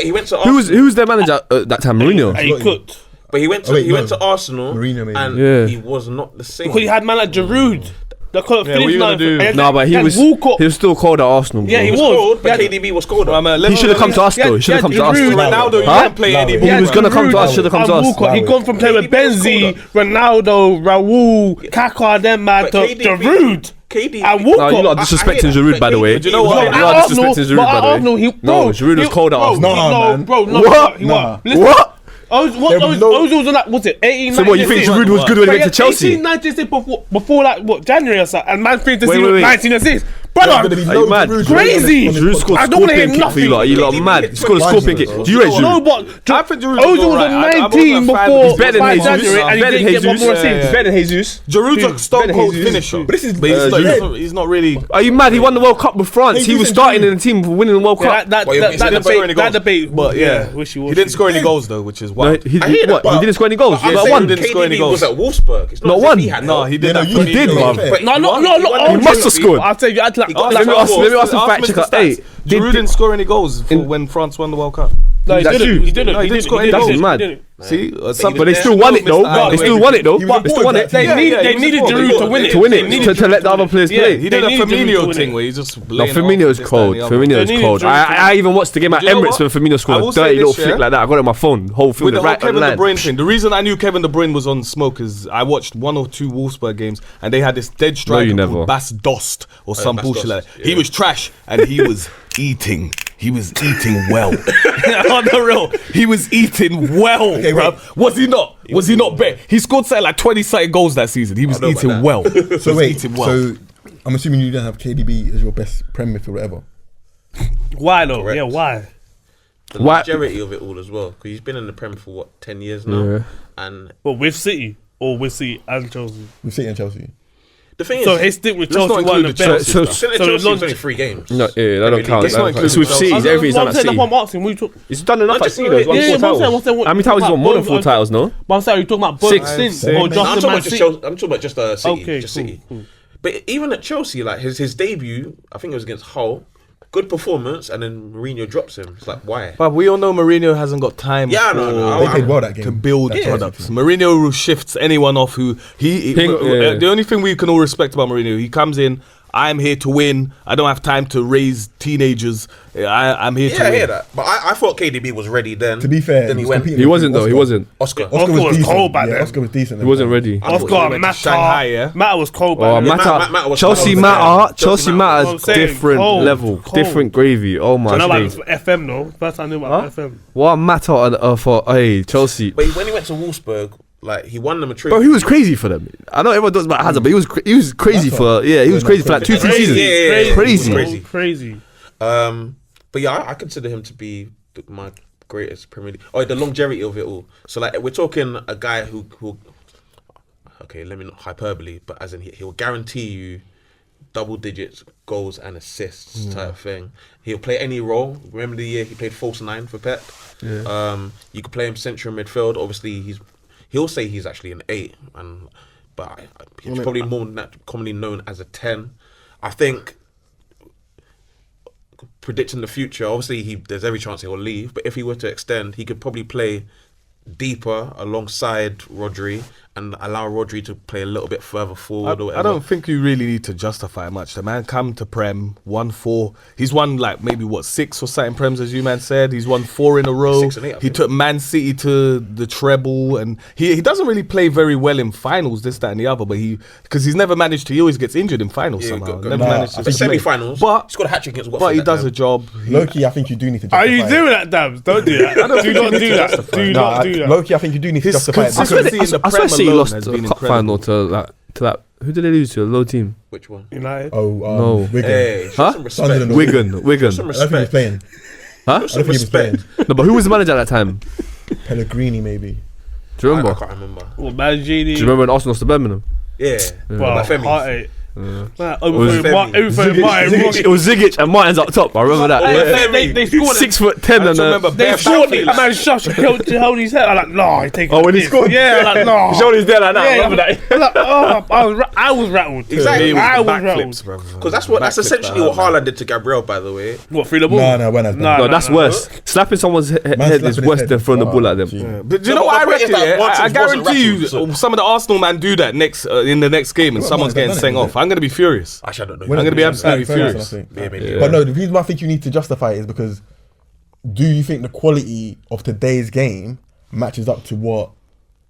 He went to Who Arsenal. was their manager at that time? Mourinho. And he cooked. But he went to Arsenal, Mourinho maybe. and Yeah. he was not the same. Because he had man like Giroud. That couldn't Yeah, finish what you gonna nothing. do? And No, but he was still cold at Arsenal. Yeah, bro. he He was was. cold, but Yeah. KDB was colder. He should have come to us though. He should have come to us. Giroud. Ronaldo, you Huh? can't play any. He was gonna come to us. Giroud Should have come to and us. Walcott. He gone from playing with KDB was Benzi, Ronaldo, Raul, Kaká, them man to Giroud KDB. and No, Walcott. you're not disrespecting Giroud, by the way. But you know what? You At are Arsenal, disrespecting Giroud, but by at the way. Arsenal, No, Giroud was cold at bro, Arsenal. Nah, man. Bro, no, What? he Nah. was. Listen, What? Ozil was on that, what's it, 18, So what, you think 19 Giroud was good when he went to Chelsea? 18, 19 assists before like, what, January or something, and man finished the Wait, season wait, with wait. 19 assists. Are Brother, you mad? Crazy. Giroud scored I a don't wanna scorpion hear kick for you nothing. lot. You lot are mad. He scored a scorpion kick. Do you rate no, Giroud? but I think Giroud Ozil was alright. on I 19 wasn't a fan, before but He's better than by Jesus. January, and he Better than didn't get one more Jesus. assist. Better than Jesus. Giroud's a stone cold Jesus. finisher. But this is But Giroud. he's not really. Are you mad? He won the World Cup with France. He was starting in the team for winning the World Yeah, Cup. that Well, he didn't score any goals. debate, But yeah, wish he didn't score any goals though, which is No, wild. he I hear that, what? He but- didn't score any goals. I'm He got saying one. didn't score any KDB goals. was at Wolfsburg. It's Not as if one. he had No, help. he did. no, that you for me. did, Yeah. bruv. But no, He must have scored. I'll tell you, I'd like. got Let me ask him Ask fact Mr. checker. Stats. Hey, Giroud didn't score any goals when France won the World Cup. No, he That's didn't. you. He didn't. No, he didn't score any That's goals. mad. See, But they still won it though. They still won it though. He was They still won it. They Yeah, They he needed was Giroud good. to win it. To win They it, needed to let the other players Yeah, play. He They did a needed Giroud to Firmino win thing it. where he's just No, laying Firmino is off this, that, cold. and the other. Firmino They is needed cold. Giroud to I even watched the game at Do you know Emirates when what? Firmino I scored will a say dirty little this, flick yeah? like that. I got it on my phone. Whole With field the whole right Kevin De line. Bruyne thing, the reason I knew Kevin De Bruyne was on smoke is I watched 1 or 2 Wolfsburg games and they had this dead striker you never. called Bas Dost or some Bas bullshit Dost, like that. yeah. He was trash and he was eating. He was eating well. On the real, he was eating well, Okay, bruv. wait. Was he not? Was he not bad? He scored something like 20-something goals that season. He was know about eating that. well. So He was wait, eating well. so I'm assuming you don't have KDB as your best Prem midfielder ever. Why though? Correct. Yeah, why? The Why- longevity of it all as well, because he's been in the Prem for what 10 years now, Yeah. and Well, with City or with City and Chelsea. With City and Chelsea. the thing So is, his stint with Let's Chelsea not one of include the the best. So- Chelsea so was long- only 3 games. No, yeah, that don't count. Let's not It's with include City. Chelsea. Everything's done at That's City. what I'm asking. What you talk? He's done enough No, at just City no, though. He's won yeah, 4 yeah, titles. one second, How many titles he's won? More than 4 titles, no? But I'm saying, you talking about both since same. or No, just I'm the talking Man about just City? Chelsea. I'm talking about just City. Okay, just cool, City. cool. But even at Chelsea, like his debut, I think it was against Hull. Good performance, and then Mourinho drops him. It's like, why? But we all know Mourinho hasn't got time Yeah, for no, They played well that game. to build That products. Mourinho shifts anyone off who the only thing we can all respect about Mourinho, he comes in, I'm here to win. I don't have time to raise teenagers. I'm here to Yeah, I win. hear that. But I thought KDB was ready then. To be fair, then he was went. competing He with wasn't though. He Oscar. wasn't. Oscar. Oscar was decent. cold back Yeah, then. Oscar was decent. He wasn't ready. I thought he Oscar, went to Mata, Shanghai, yeah? Mata was cold Oh, back then. Matt Mata, was Chelsea cold. Mata, Chelsea Chelsea Mata. Mata I'm is saying, different cold, level, cold. different gravy. Oh my I know about days. FM though. First time I knew about FM. What a Mata for Chelsea. But when he went to Wolfsburg, like he won them a trophy. Bro, he was crazy for them. I know everyone talks about Hazard, but he was crazy for he was crazy for like 2-3 Crazy, seasons. yeah, yeah, yeah. Crazy. Crazy. Crazy. But yeah, I consider him to be my greatest Premier League. Oh, the longevity of it all. So like we're talking a guy who okay, let me not hyperbole, but as in he'll guarantee you double digits goals and assists type thing. He'll play any role. Remember the year he played false 9 for Pep? Yeah. You could play him central midfield. Obviously he'll say he's actually an 8, but he's probably more commonly known as a 10. I think predicting the future, obviously there's every chance he'll leave, but if he were to extend, he could probably play deeper alongside Rodri and allow Rodri to play a little bit further forward or whatever. I don't think you really need to justify much. The man come to Prem, won 4. He's won like maybe 6 or something Prems, as you man said. He's won 4 in a row. 6 and 8, I he think. took Man City to the treble, and he doesn't really play very well in finals, this, that, and the other. But because he's never managed to. He always gets injured in finals somehow. Never managed to. The semi-finals, but he scored a hat-trick against Watford. But he that does time. a job. Low-key, I think you do need to justify Are you it. doing that, Dabs? Don't do that. Do not do that. Do not do that. Low-key, I think you do need to His justify it. consistency in the I swear Prem City alone lost has a been cup incredible. final to that. Who did they lose to? A low team. Which one? United. No. Wigan. Hey, show Huh? some respect. Sunderland. Wigan. Some I don't think he's respect. playing. Huh? I don't think he was playing. No, but who was the manager at that time? Pellegrini, maybe. Do you remember? I can't remember. Or Mancini. Do you remember when Arsenal lost to Birmingham? Yeah. Well, Like Femi's. heartache. Was Overthrow Martin. It was Zigic and Martin's up top. I remember that. They scored it. 6'10" and remember They Bear scored it. Backfield. Man, Shush held his head. I'm like, nah, he take it. Oh, when he this. scored? Yeah, I'm like, nah. Shoulders there like that. Yeah, Remember that? I'm like, I was rattled. Exactly. I was Backflips, rattled. bro. Because that's essentially what Haaland did to Gabriel, by the way. What, through the ball? No, when has No, that's worse. Slapping someone's head is slapping his worse head. than throwing the ball at them. Gee. But do you No, know what I but reckon? if that Yeah? once I it wasn't guarantee you, rattled, so- some of the Arsenal man do that next in the next game, and Well, someone's man, getting done sent it, off. I'm going to be furious. Actually, I don't know. When I'm has gonna be it- absolutely Ferguson, I furious. think. Yeah, maybe. Yeah. But no, the reason why I think you need to justify it is because do you think the quality of today's game matches up to what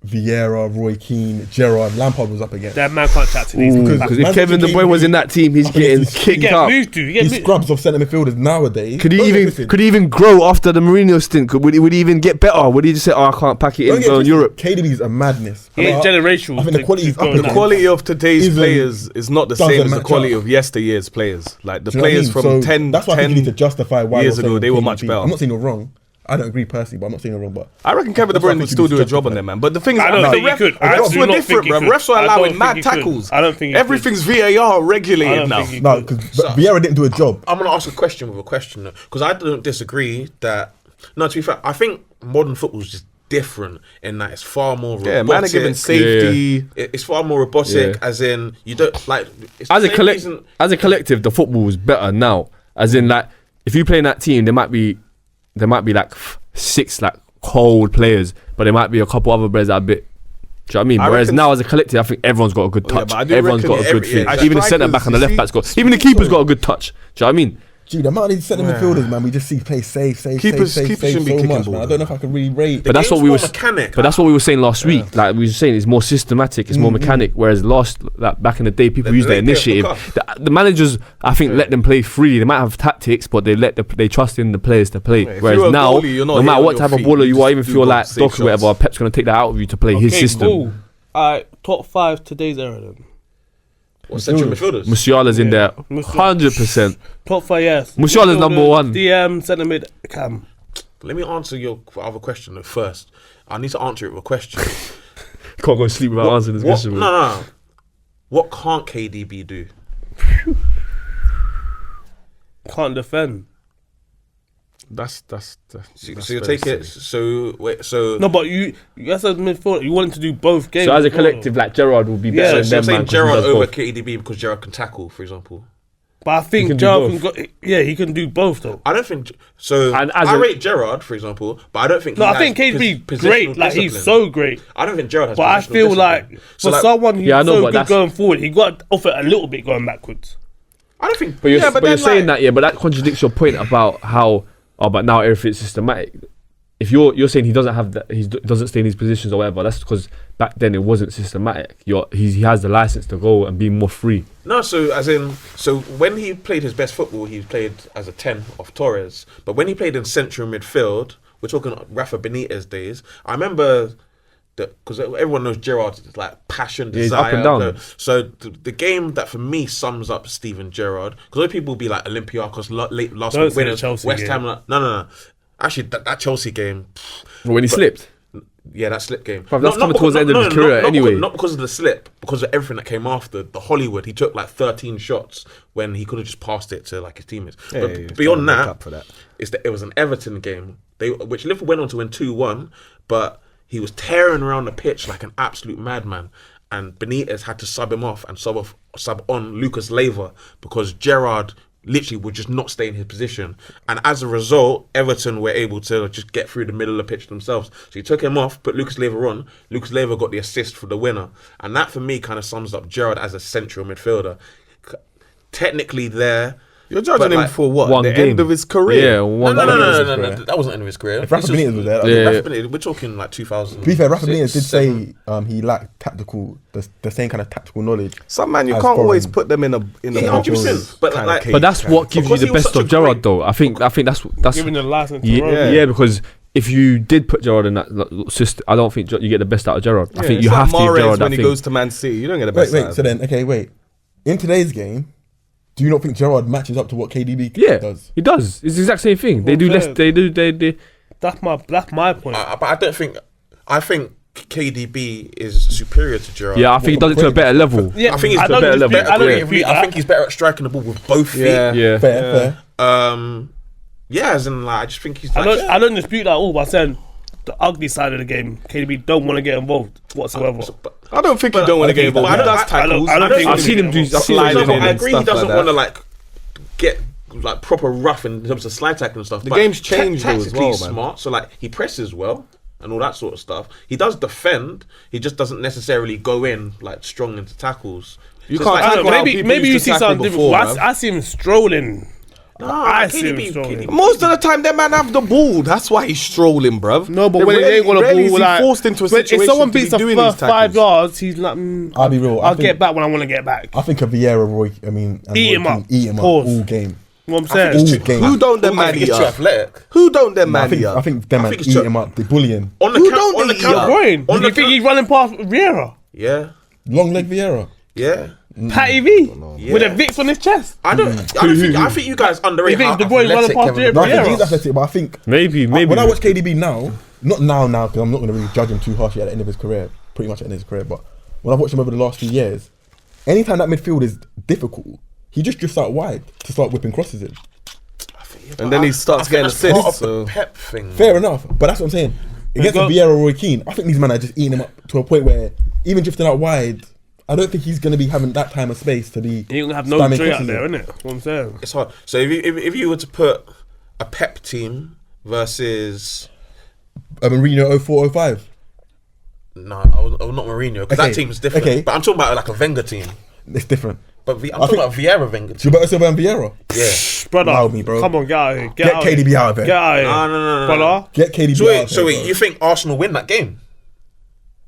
Vieira, Roy Keane, Gerrard, Lampard was up against? That man can't chat to these. Because if Kevin De Bruyne was in that team, he's getting He kicked gets out. moved to. He These gets moved. scrubs of centre midfielders nowadays. Could he don't get even twisted. could he even grow after the Mourinho stint? Would he even get better? Would he just say, "Oh, I can't pack it Don't in, get go in twisted. Europe"? KDB's a madness. He ain't generational. I think the quality is up The now. quality of today's Isn't- players is not the doesn't same as the match quality up. of yesteryear's players. Like the Do you know what I players mean? from So 10 that's why I think you need to justify why years you're ago, saying they were KDB. much better. I'm not saying you're wrong. I don't agree personally, but I'm not saying you're wrong. But I reckon Kevin De That's why I Bruyne think would you still need do to a job on justify them, man. But the thing is, I don't the think he could. I refs do were not different, think bro. he could. Refs were I don't allowing think mad he could. tackles. I don't think he could. Everything's VAR regulated I don't now. think he no, because Vieira didn't do a job. I'm going to ask a question with a question, because I don't disagree that. No, to be fair, I think modern football is just different in that it's far more robotic. Yeah, man are giving safety. It's far more robotic, Yeah. as in you don't like. It's As the a same collect, reason- as a collective, the football is better now. As in, like, if you play in that team, there might be like 6 like cold players, but there might be a couple other players that are a bit. Do you know what I mean? I Whereas reckon- now, as a collective, I think everyone's got a good Oh, yeah, touch. but I do Everyone's reckon got a good every- thing. yeah, Even the centre back and the strikers, left you back's got. Even the keeper's got a good touch. Do you know what I mean? Gee, the amount of these centre midfielders, man, we just see play safe, Keepers shouldn't be so kicking much, ball, man. I don't know if I can really rate. But that's game's what we more were. mechanic. But that's what we were saying last week. Like we were saying, it's more systematic, it's more mechanic. Whereas like back in the day, people used they the play off the initiative. cuff. The managers, I think, let them play freely. They might have tactics, but they trust in the players to play. if Whereas you're a now, goalie, you're not no here matter on what your type of feet. baller You you are, just even if do you're good like safe Doc or whatever, shots. Pep's gonna take that out of you to play his system. Cool. Top 5 today's era then. What central midfielders? Musiala's in there, Musiala. 100%. Top 5, yes. Musiala's number Midfielders, one. DM, centre mid, Cam. Let me answer your other question though first. I need to answer it with a question. Can't go to sleep without answering this What, question. bro. no. What can't KDB do? Can't defend. That's So you take it. So wait. So No, but you as a midfielder, you wanted to do both games. So as a as well, collective, though. like Gerrard will be Yeah, better so than you're them, saying man, 'cause he Gerrard does over both. KDB because Gerrard can tackle, for example. But I think can do Gerrard both. can go. Yeah, he can do both though. I don't think so. And as I a- rate Gerrard, for example, but I don't think. No, he I think has KDB positional great. Like he's discipline. so great. I don't think Gerrard has. But I positional feel discipline. like So for like, someone who's Yeah, I know, so but good that's- going forward, he got to offer a little bit going backwards. I don't think. But you're, Yeah, but but you're then, saying like- that, yeah, but that contradicts your point about how, but now everything's systematic. If you're saying he doesn't have that, he doesn't stay in his positions or whatever, that's because back then it wasn't systematic. He has the license to go and be more free. No, so as in, so when he played his best football, he played as a 10 of Torres. But when he played in central midfield, we're talking Rafa Benitez days. I remember because everyone knows Gerrard's like passion, Yeah, he's desire. up and down. So the game that for me sums up Steven Gerrard, because other people will be like Olympiacos late last Don't week say the winners, Chelsea West game. Ham. No. Actually, that Chelsea game, When he slipped. yeah, that slip game. Bruv, that's coming towards the end of his career anyway. Not because of the slip, because of everything that came after. The Hollywood, he took like 13 shots when he could have just passed it to like his teammates. But beyond that, it was an Everton game, which Liverpool went on to win 2-1, but he was tearing around the pitch like an absolute madman. And Benitez had to sub him off and sub on Lucas Leiva because Gerrard literally would just not stay in his position. And as a result, Everton were able to just get through the middle of the pitch themselves. So he took him off, put Lucas Leiva on. Lucas Leiva got the assist for the winner. And that, for me, kind of sums up Gerrard as a central midfielder. Technically there... You're judging him for what? One the game. end of his career? Yeah, one No, game. that wasn't the end of his career. If Rafa Benitez was there, Yeah. Rafa Benitez, we're talking like 2000. to be fair, Rafa Benitez did say he lacked the same kind of tactical knowledge. Some man, you As can't always foreign. put them in a Yeah, 100%. But kinda like, cage. But that's what gives you Because the he was best such of a Gerrard, great- though. I think that's Giving the license to yeah, roll. yeah, because if you did put Gerrard in that system, I don't think you get the best out of Gerrard. I think it's you like have to give Mahrez Gerrard when that he thing. goes to Man City. You don't get the Wait, best out wait. of So him. then, okay, wait. In today's game, do you not think Gerrard matches up to what KDB Yeah, does? he does. It's the exact same thing. They Well, do less. fair. They. That's my point. but I don't think... I think KDB is superior to Gerrard. Yeah, I think he does it to a better level. Yeah, I think he's I a don't better dispute- level. I don't creatively. dispute I that. think he's better at striking the ball with both feet. Yeah. Yeah. Fair. Yeah, as in like I just think he's like, I don't dispute that at all, but I'm saying the ugly side of the game, KDB don't want to get involved whatsoever. I don't think you don't want to get involved. but I He don't- does tackles. I don't think I've seen him do. I've seen him sliding do in I and agree. He stuff doesn't like want to that. like get like proper rough in terms of slide tackle and stuff. The but game's changed though as tactically well, he's man. smart, so like he presses well and all that sort of stuff. He does defend. He just doesn't necessarily go in like strong into tackles. You So can't it's I like, don't know, tackle how maybe people maybe you used to see tackle something before, different. man. I see him strolling. I see him KDB strolling. Most of the time, that man have the ball. That's why he's strolling, bruv. No, but They when he ain't got a rarely is ball, he like forced into a when- situation if someone to be beats the doing these first 5 tackles. yards, he's like, I'll be real. I'll get back when I want to get back. I think a Vieira, and Eat Roy him Keane up. eat him up Pause. all game. You know what I'm I saying? think All game. Who don't them I man think eat it's too up? athletic. Who don't them I man think eat up? I think them I man think eat it's him up. They bully him. On the Who count, don't on the eat count, up? Brian, on you the think he's running past Vieira? yeah, Long leg Vieira. yeah. Patty V Yeah. with a Vicks on his chest. I think you guys underrate You think how De Bruyne running athletic past Kevin De No, I Bruyne think is. he's athletic, but I think Maybe. when I watch KDB now, not now, because I'm not going to really judge him too harshly at the end of his career, pretty much at the end of his career, but when I've watched him over the last few years, anytime that midfield is difficult, he just drifts out wide to start whipping crosses in. And then he starts getting That's part assists. of the So. pep thing. Fair enough, but that's what I'm saying. Against a got- Vieira or Roy Keane, I think these men are just eating him up to a point where even drifting out wide, I don't think he's going to be having that time of space to be. He ain't gonna have no spamming Dre out crosses there, in. innit? That's what I'm saying. It's hard. So if you were to put a pep team versus Mourinho 04-05. no, I was not Mourinho because Okay, that team is different. okay. But I'm talking about like a Wenger team. It's different. But I'm talking about Vieira Wenger team. Gilberto Silva and Vieira. Yeah. Brother, Allow me, bro. come on, get out of here. Get out KDB out of there. Get out of here. No. Brother. Get KDB So out wait, of so there, bro. you think Arsenal win that game?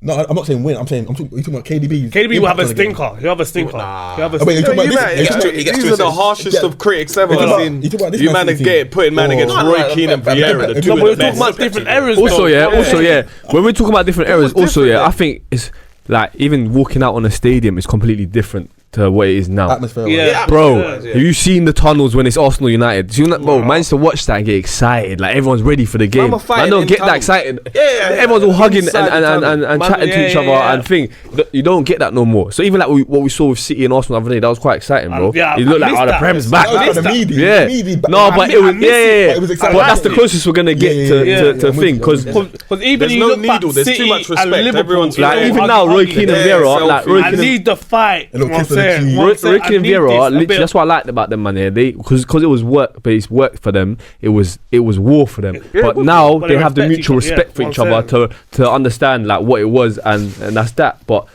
No, I'm not saying win. I'm talking about KDB. KDB will have a stinker. He'll have a stinker. Nah. He'll have a Oh, wait, you're stinker. talking about man, this? gets you're two- talking- he gets These two are the assists. harshest Yeah. of critics ever You talk about- seen. you talk about this You Man man are City getting team. putting man Or- against No, Roy Keane and Vieira, the two No, of but we're the talking best. about different eras. Also, though. yeah. When we're talking about different eras, also, yeah, I think it's like even walking out on a stadium is completely different to what it is now. Atmosphere. Yeah. Bro, Yeah. have you seen the tunnels when it's Arsenal United? So bro, man used to watch that and get excited. Like everyone's ready for the game. are fighting Man don't in get that tunnels. excited. Yeah. Everyone's all hugging Inside the and tunnel. chatting to each other and thing. You don't get that no more. So even like what we saw with City and Arsenal the other day, that was quite exciting, bro. Yeah, It looked I like missed the that. Prem's That back. was kind of meaty. Yeah. Meaty, but No, I but miss- it was I miss it, but it was exciting. But that's the closest we're gonna get Yeah, to I'm thing with you. because Because even There's you no look back needle, there's too City much and respect. Liverpool, Everyone's it's like all even ugly, now, Roy ugly. Keane and Yeah, Vieira, like Roy I Keane and need the fight. A little You know what kiss I'm on the saying? cheek. What I'm Roy saying, I Keane and need Vieira, this, a literally, bit that's what I liked about them, man. Yeah, they because it was work, but it's work for them. It was war for them. Yeah, But it now was, but they they have the respect mutual each other, respect yeah, for what each I'm other to understand like what it was, and that's that. But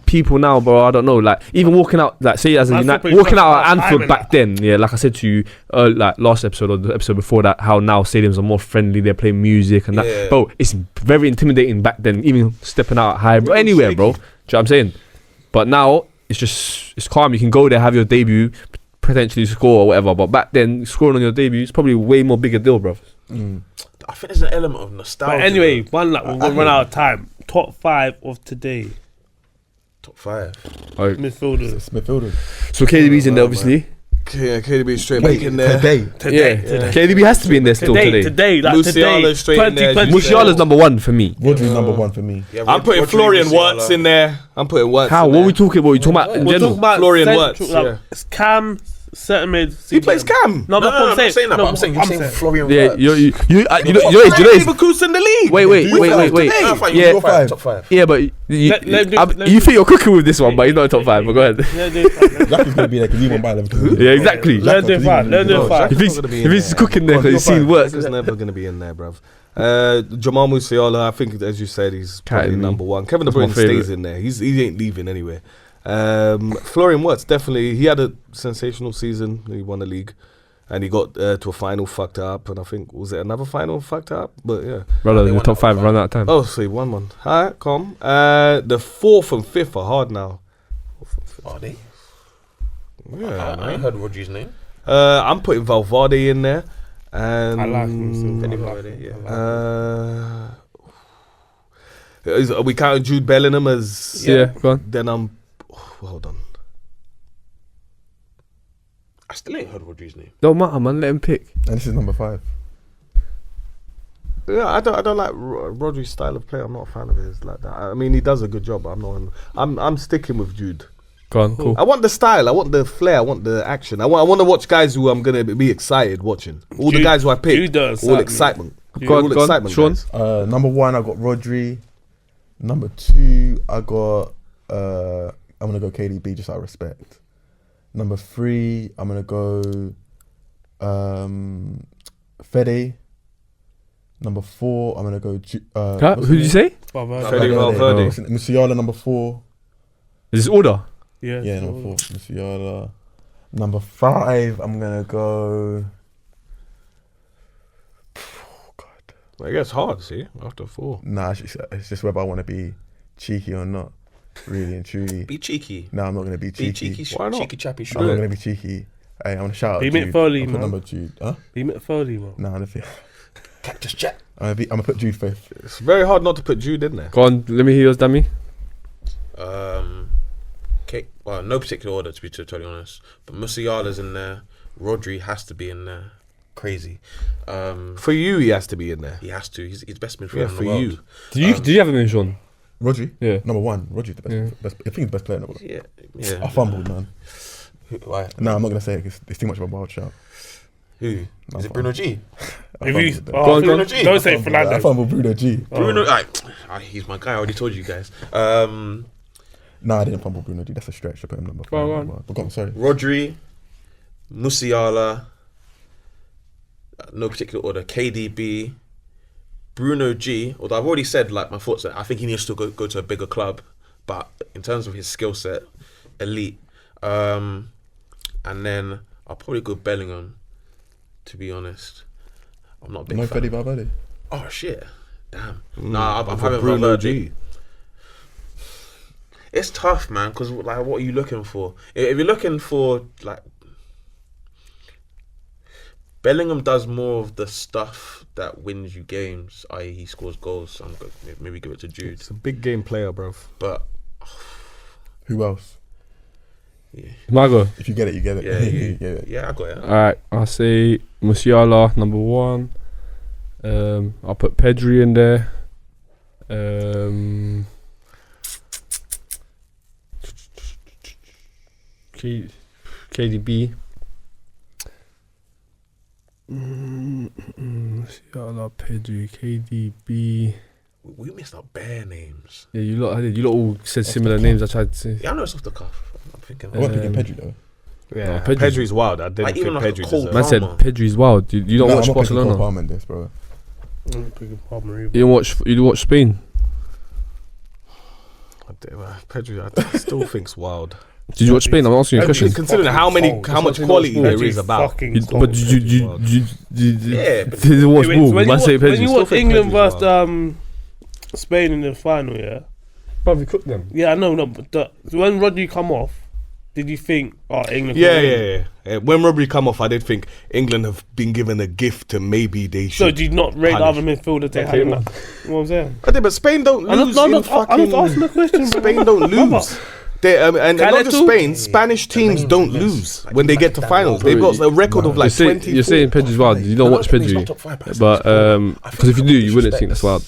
people now, bro, I don't know. Like even walking out, like say as a Man, United, football walking is out such at a Anfield time, back then, yeah, like I said to you, like last episode or the episode before that, how now stadiums are more friendly. They're playing music and that. Yeah. Bro, it's very intimidating back then. Even stepping out high, bro, anywhere, bro. Do you know what I'm saying? But now it's calm. You can go there, have your debut, potentially score or whatever. But back then, scoring on your debut is probably way more bigger deal, bro. I think there's an element of nostalgia. But anyway, one like we're gonna run out of time. Top 5 of today top 5. midfielders. It's midfielders. So KDB's in there, obviously. Yeah, KDB straight Wait, back in there. today. KDB has to be in there still today. Like Musiala today, straight in there. 2020. Musiala's number 1 for me. Rodri's number 1 for me. Yeah, I'm putting Rodri, Florian Musiala. Wirtz in there. I'm putting Wirtz. How? in What are there. we talking about? You talking about in We're general? talking about Florian central, Wirtz, like, yeah. it's Cam, centre mid. He plays Cam. No, but I'm not saying that, but I'm saying you're saying Florian Yeah, Wirtz. you know, Leverkusen in the league. Wait. No, fine, Yeah. you're top five. Yeah, but you think you're cooking with this one, but he's not top 5. But go ahead. Jackie's gonna be there because he won't buy Leverkusen. Yeah, exactly. Let him do fine. Let him do fine. If he's cooking there because he's seen work. He's never going to be in there, bruv. Jamal Musiala, I think, as you said, he's probably Academy. number 1. Kevin De That's my Bruyne stays favourite. in there. He ain't leaving anywhere. Florian Wirtz, definitely. He had a sensational season. He won the league. And he got to a final, fucked up. And I think, was it another final, fucked up? But yeah. Brother, They the won top that 5 one. run out of time. Oh, see, 1-1. Alright, calm. The 4th and 5th are hard now. Are they? Yeah, I ain't heard Rodri's name. I'm putting Valverde in there. And I like him. Any So Valverde, yeah. Are we counting Jude Bellingham as... Yeah, go on. Then I'm... hold on. I still ain't heard Rodri's name. Don't matter, man. Let him pick. And this is number 5. Yeah, I don't like Rodri's style of play. I'm not a fan of his like that. I mean, he does a good job. But I'm sticking with Jude. Go on, cool. I want the style. I want the flair. I want the action. I want to watch guys who I'm gonna be excited watching. All the Jude- guys who I picked. Jude does All excite me. excitement. Go on, All go on. excitement. Sean? guys. Number 1, I got Rodri. Number 2, I got. I'm gonna go KDB just out of respect. Number 3, I'm gonna go. Fede. Number 4, I'm gonna go. Who did you say? Fede Valverde. Musiala, number 4. Is this order? Yeah, Yeah, number 4. Musiala. Number 5, I'm gonna go. Oh, God. It gets hard. See, after 4. Nah, it's just whether I want to be cheeky or not. Really and truly. Be cheeky. No, I'm not gonna be Be cheeky. cheeky. Why not? Cheeky chappy. I'm not Sure. gonna be cheeky. Hey, I want to shout out Be Jude. Foley, I'll put man. number Jude. Huh? Be Foley, man. Nah, I'm gonna Cactus chat. put Jude 5th. It's very hard not to put Jude in there. Go on. Let me hear yours, Dammy. Okay. Well, no particular order to be totally honest. But Musiala's in there. Rodri has to be in there. Crazy. For you, he has to be in there. He has to. He's the best midfielder Yeah, in for the world. you. Did you have him in, Sean? Rodri? Yeah. Number 1. Rodri's the best. Yeah. best I think he's the best player in the world. Yeah. Yeah. I fumbled, man. Why? No, I'm not gonna say it 'cause it's too much of a wild shout. Who? Is it Bruno G? I If you, fumbled. oh, Go on, go on. don't say I Fernando. fumbled Bruno G. Bruno. He's my guy. I already told you guys. Nah, I didn't fumble Bruno G. That's a stretch to put him number 5. Go on. But go on, sorry. Rodri, Musiala, no particular order. KDB, Bruno G. Although I've already said like my thoughts. I think he needs to go to a bigger club, but in terms of his skill set, elite. And then I'll probably go Bellingham. To be honest, I'm not a big No fan. Fede Valverde. Oh shit! Damn. Nah, I'm For having Bruno Valverde. G. It's tough, man. Because like, what are you looking for? If you're looking for like. Bellingham does more of the stuff that wins you games, i.e. he scores goals. So I'm going to maybe give it to Jude. It's a big game player, bro. But Who else? Margo. If you get it, you get it. yeah, You get it. yeah, I got it. Alright, I'll say Musiala, number 1. I'll put Pedri in there. KDB. Musiala, Pedri, KDB. We missed out bare names. Yeah, you lot all said similar names. I tried to say. Yeah, I know it's off the cuff. I'm thinking. I wasn't picking Pedri though. Yeah, No, Pedri's- Pedri's wild. I didn't Like, think even like a Pedri cold deserved Man it. said Palmer. Pedri's wild. You don't No, watch I'm not picking Cole Barcelona. Palmer in this, bro. I'm picking Palmer either. You don't watch Spain. Pedri, I still think's wild. Did you watch Spain? I'm asking you a question. Considering how much quality there is about. Fucking You- cold. But did you Yeah, but- did you watch When ball? you Man say watch- when Pedri. you Still watch think England Pedri's versus Spain in the final, yeah. Probably cooked them. Yeah, I know, no, but when Rodri come off, did you think, England? Yeah, can win? yeah. When Rodri come off, I did think England have been given a gift to maybe they So should. did you not rate the punish. other midfielder to have him? You know what I'm saying? But Spain don't I'm lose not in asking fucking... the question. Spain bro. don't Brother, lose. And not just Carlisle? Spain, Spanish teams don't lose when they get to finals. They've got a record of like 20. You're saying Pedri's wild. You don't watch Pedri, but because if you do, you wouldn't think that's wild.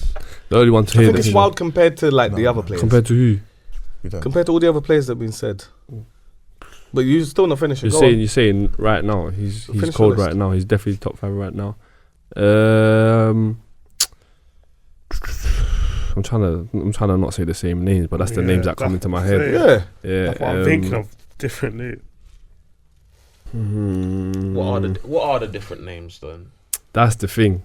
The only one to I hear think that it's wild compared to like the other players. compared to who? Compared to all the other players that have been said. But you still not finishing. You're saying right now he's Finish cold the list. right now. He's definitely top 5 right now. I'm trying to not say the same names, but that's the names that come into my head. Yeah. Yeah, That's what I'm thinking of differently. What are the different names then? That's the thing.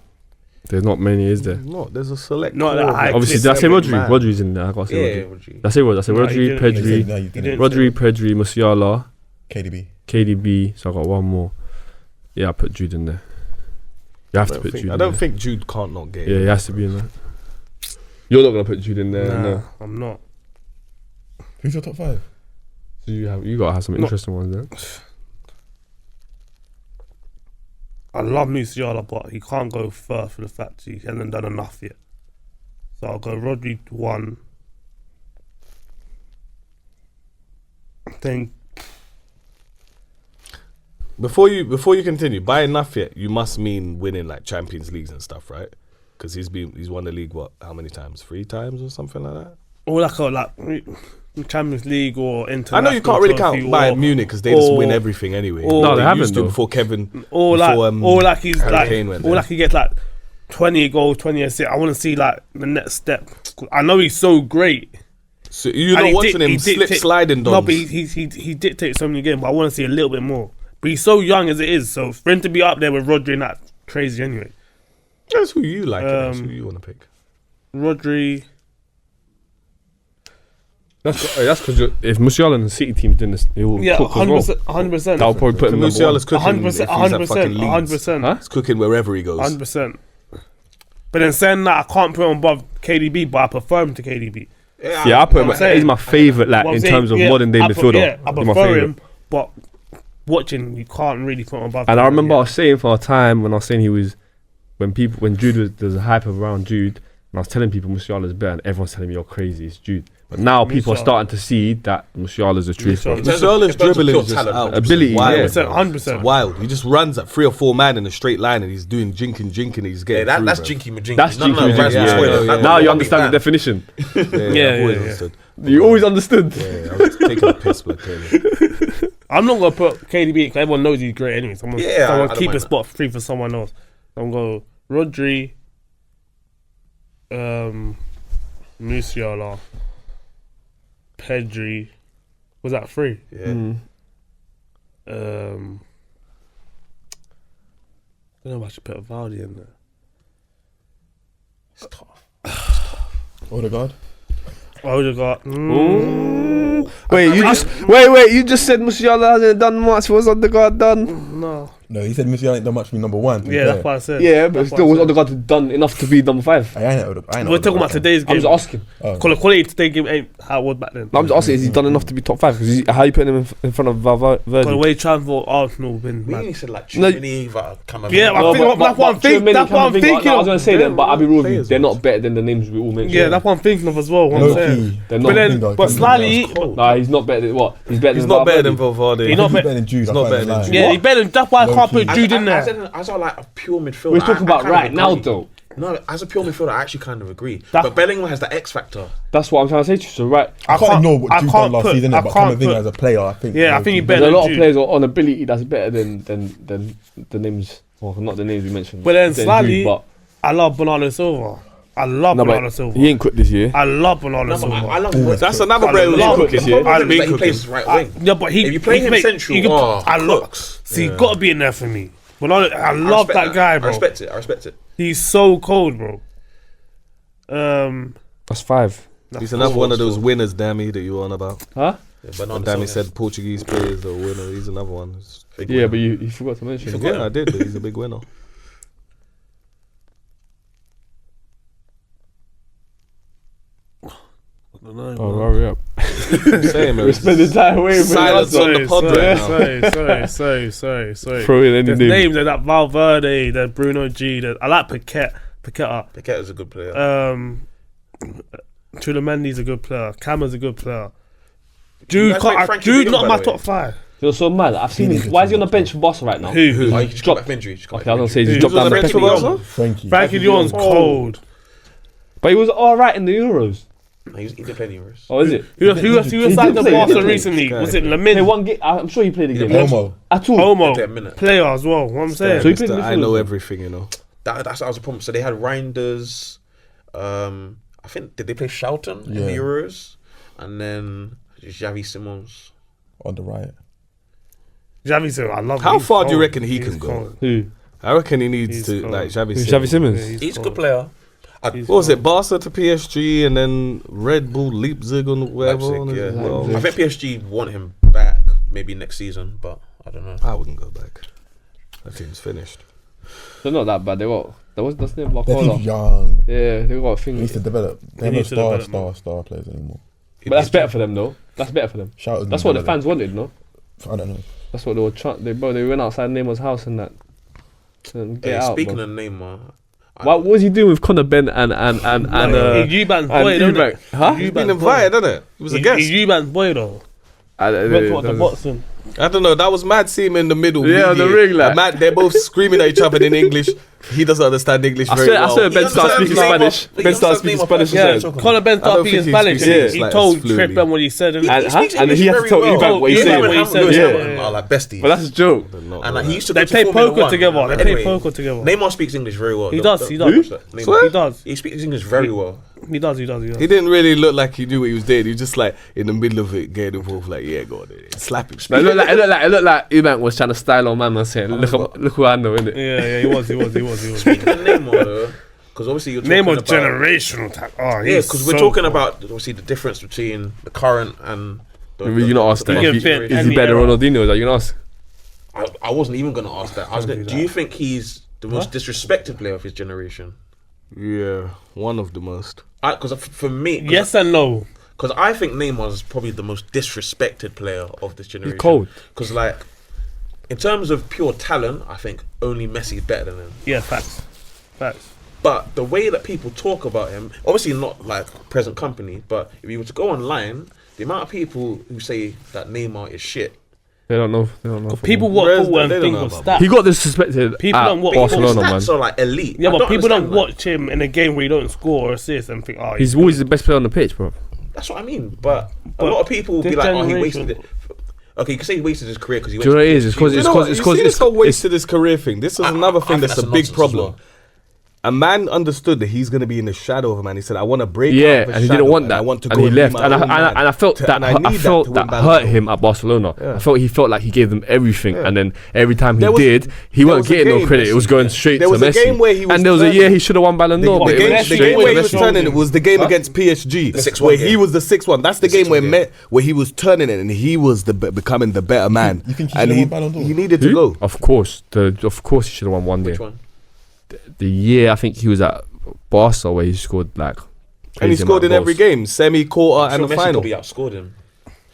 There's not many, is there? No, there's a select. Not that core. high. Obviously, did I say Rodri? Man. Rodri's in there. I gotta say Yeah, Rodri. Did I say No, you Rodri, didn't. Pedri, No, you didn't. Rodri, Pedri, Musiala, KDB. KDB. So I got one more. Yeah, I put Jude in there. You have to put Jude. I in don't there. think Jude can't not get Yeah, it. he has to be in there. You're not gonna put Jude in there. Nah, No. I'm not. Who's your top 5? So you gotta have some interesting ones there. I love Musiala, but he can't go far for the fact he hasn't done enough yet. So I'll go Rodri 1. Then Before you continue, by enough yet, you must mean winning like Champions Leagues and stuff, right? Because he's won the league how many times? 3 times or something like that. or like Champions League or international. I know you can't really count trophy Bayern or- Munich because they just or- win everything anyway. or- No, they used haven't to though. before Kevin. Or like he's Harry like, Kane went or there. like he gets like 20 goals, 20 assists. I want to see like the next step. I know he's so great. So you're And not he watching him slip dictate- sliding. No, but he dictates so many games. But I want to see a little bit more. But he's so young as it is. So for him to be up there with Rodri and that, crazy anyway. That's who you like. That's who you want to pick. Rodri. That's because if Musiala and the City team's doing this, they will Yeah, cook as well. 100%. That'll probably put him number 1. Musiala's cooking. 100%. if he's at fucking 100%. Leeds. 100%. He's cooking wherever he goes. 100%. But then saying that, I can't put him above KDB, but I prefer him to KDB. Yeah, I put him. I'm saying- He's my favourite, like What I'm in saying, terms of yeah, modern day I midfielder. I He's my prefer favourite. him, but watching, you can't really put him above And him. I remember Yeah. I was saying for a time when I was saying when Jude was, there's a hype around Jude, and I was telling people Musiala's better, and everyone's telling me you're crazy, it's Jude. But now people are Musiala. starting to see that Musiala's the truth. Musiala. Musiala's dribbling is just talent, out. ability, It's wild, yeah. bro. 100%. It's wild. He just runs at 3 or 4 man in a straight line, and he's doing jinking. He's getting Yeah, through, that's bro. jinky majinky. That's No, no, jinky Raz majinky, was yeah, spoiled. yeah. That- Now you that understand the big definition. Yeah, I've always yeah. understood. You always understood. Yeah, I was taking a piss, but clearly. I'm not going to put KDB because everyone knows he's great anyway. Someone Yeah, I don't keep a mind spot free for someone else. I'm going to go Rodri, Musiala, Pedri. Was that 3? Yeah. I don't know if I should put Vardy in there. It's tough. Odegaard. I would have got. Wait, you just said Musiala hasn't done much. What's Odegaard done? No. No, he said Musiala ain't done much for me number 1. to be Yeah, fair. that's what I said. Yeah, but That's still, what was I said. Odegaard done enough to be number 5? I ain't know Odegaard. We're talking about today's I'm game. just asking. Oh. Quality today game ain't how it was back then. No, I'm just asking, is he done enough to be top 5? Because how you putting him in front of By the Virgil? way, Transport Arsenal been We mad. only said like No. Chimney, Camavinga. Yeah, I think that's what I'm thinking. That's what I'm thinking. I was going to say that, but I'll be real with you. Players, They're not better than the names we all mentioned. Yeah, that's what I'm thinking of as well. What I'm Low saying. key. They're But not. then, Camavinga, but Camavinga. slightly, Nah, he's not better than what? He's better He's than not better than Valverde. Valverde. He's not He's better than Jude. He's I not can't better than lie. Jude. yeah, he better. That's why I can't Low-key. put Jude in As there. like a pure midfielder. We're talking about right now, though. No, as a pure midfielder, I actually kind of agree. That- But Bellingham has the X factor. That's what I'm trying to say to you. So, right. I can't ignore what I Jude can't done last put- season, I but can't Camavinga put- as a player, I think. Yeah, I think he There's better a lot than of Jude. players on ability that's better than the names. Well, not the names we mentioned. But then than slightly, Jude, but I love Bernardo Silva. I love no, Bernardo but Silva. he ain't quit this year. I love Bernardo No, but Silva. I love That's another I player who's love- cooking. The Yeah, problem he's is that been he plays cooking. right wing. Yeah, but he. If you play he him make- central, you can- I love. cooks. See, got to be in there for me. Bernardo, I love respect that guy, bro. I respect it. I respect it. He's so cold, bro. That's 5. He's another one of those winners, Dammy, that you were on about. Huh? Yeah, Bernardo Dammy Silva. said Portuguese players are winner. He's another one. Big Yeah, winner. but you forgot to mention. forgot. Yeah, I did, but he's a big winner. Oh, hurry up. Same, man. We spend the time away from Silence the on the pod right now. Sorry. Throw in any There's name. names like that Valverde, the Bruno G. I like Paqueta. Paqueta's a good player. Chulamendi's a good player. Cama's a good player. Jude, guys like can't, Frankie Jude de Jong, not by my the top way? 5. You're so mad. I've seen him. Why is he on the bench for Barca right now? Who? Oh, he just come back from injury. He just come Okay, I back was from gonna say injury. he's dropped down the bench bench for for Barca? Barca. Frankie. Frankie de Jong's cold. But he was alright in the Euros. No, he didn't play any Euros. Oh, is it? Who was signed to play, he Barca did play. recently? Was it Play Lamine? one game. I'm sure he played a game. Homo. At all. Homo. Play a minute. Player as well. What I'm saying. So he played in I midfield know as everything, you know. That was a problem. So they had Reinders. I think did they play Charlton in the Yeah. Euros, and then Xavi Simons. On the right. Xavi said, I love him. How He's far do you cold. reckon he He's can go? cold. Who? I reckon he needs He's to, cold. like, Xavi Who's Simons. Xavi Simmons? Yeah, He's a cold. good player. He's What was cold. it? Barca to PSG and then Red Bull Leipzig on whatever. Leipzig, on it yeah. as well. I think PSG want him back maybe next season, but I don't know. I wouldn't go back. That team's finished. They're not that bad. They got. That's the name. Their team's Barcola. young. Yeah, they got a He thing. needs to develop. They have He no needs to develop, star players anymore. But that's better for them, though. That's better for them. Shout That's what the fans wanted, no? I don't know. That's what they were They went outside Neymar's house and that. And get out. Speaking bro. of Neymar, What was he doing with Conor Ben and Eubanks boy, don't Eubank? it? Huh? He's been invited, hasn't it? He was a guest. Eubanks boy though. Went to watch the boxing. I don't know. That was mad seeing him in the middle. Yeah, on the mediate. ring, like. And mad, they're both screaming at each other in English. He doesn't understand English I very swear, well. I swear Ben started speaking Spanish. Ben started speaking Spanish. Yeah, Conor Ben I don't started speaking think he Spanish. speaks He like told fluently. Trip Ben what he said. And, He speaks and English he had to very tell well. Eubank what he Eubank said. what he said, Lewis yeah. Hamilton are like besties. But that's a joke. And like, he used to They go to play Formula poker 1. together. They play Anyway, poker together. Neymar speaks English very well. He Don't- does, he don't does. watch that. Swear? He does. He speaks English very well. He does. He didn't really look like he knew what he was doing. He was just like in the middle of it, getting involved. Like, yeah, go on, slap him. It looked like Eubank was trying to style on man and saying, look who I know, innit? Yeah, he was. Speaking of Neymar though, because obviously you're talking Neymar about generational type. Oh, yeah, because we're talking about obviously the difference between the current and. You not ask that. You can Is fit he any better era. than Ronaldinho? Is that you gonna ask? I wasn't even going to ask that. I was Don't gonna, do do you think he's the most disrespected player of his generation? Yeah, one of the most. Because for me, Yes and no. because I think Neymar is probably the most disrespected player of this generation. cold. Because like, in terms of pure talent, I think only Messi is better than him. Yeah, facts. But the way that people talk about him, obviously not like present company, but if you were to go online, the amount of people who say that Neymar is shit. They don't know. People watch Whereas football and they don't think know of about stats. He got disrespected People at don't watch Barcelona, man. Stats are like elite. Yeah, I but don't people don't understand that. watch him in a game where he don't score or assist and think, oh, He's always the best player on the pitch, bro. That's what I mean. But a lot of people will be this like, oh, he generation- wasted it. Okay, you can say he wasted his career because he Do you know what it is? It's 'cause You it's know what? it's You cause see it's this whole wasted his career thing. This is another thing think that's a that's big nonsense as problem. well. A man understood that he's going to be in the shadow of a man. He said, "I want to break out yeah, of a and he shadow didn't want and that, I want to and go he and be left, my and own man." I felt And that I need I felt to that win Ballon hurt d'Or. him at Barcelona. Yeah. I felt he felt like he gave them everything, Yeah. and then every time he There was- did, he there wasn't was a getting no game- credit. It was going straight there to was a Messi. game where he was and there was a turning- year he should have won Ballon d'Or. The but it game, went the straight game to where he was Messi. turning it was the game against PSG, The 6-1 where game. he was the 6-1. That's the The game where 6-1 game. where he was turning it and he was becoming the better man. You think he and should've he, won Ballon d'Or? he needed to Who? go. Of course, he should have won one Which day. one? The year I think he was at Barca where he scored like. And he crazy scored in amount of every goals. game, semi-quarter, and Sure, the Messi final. probably outscored him.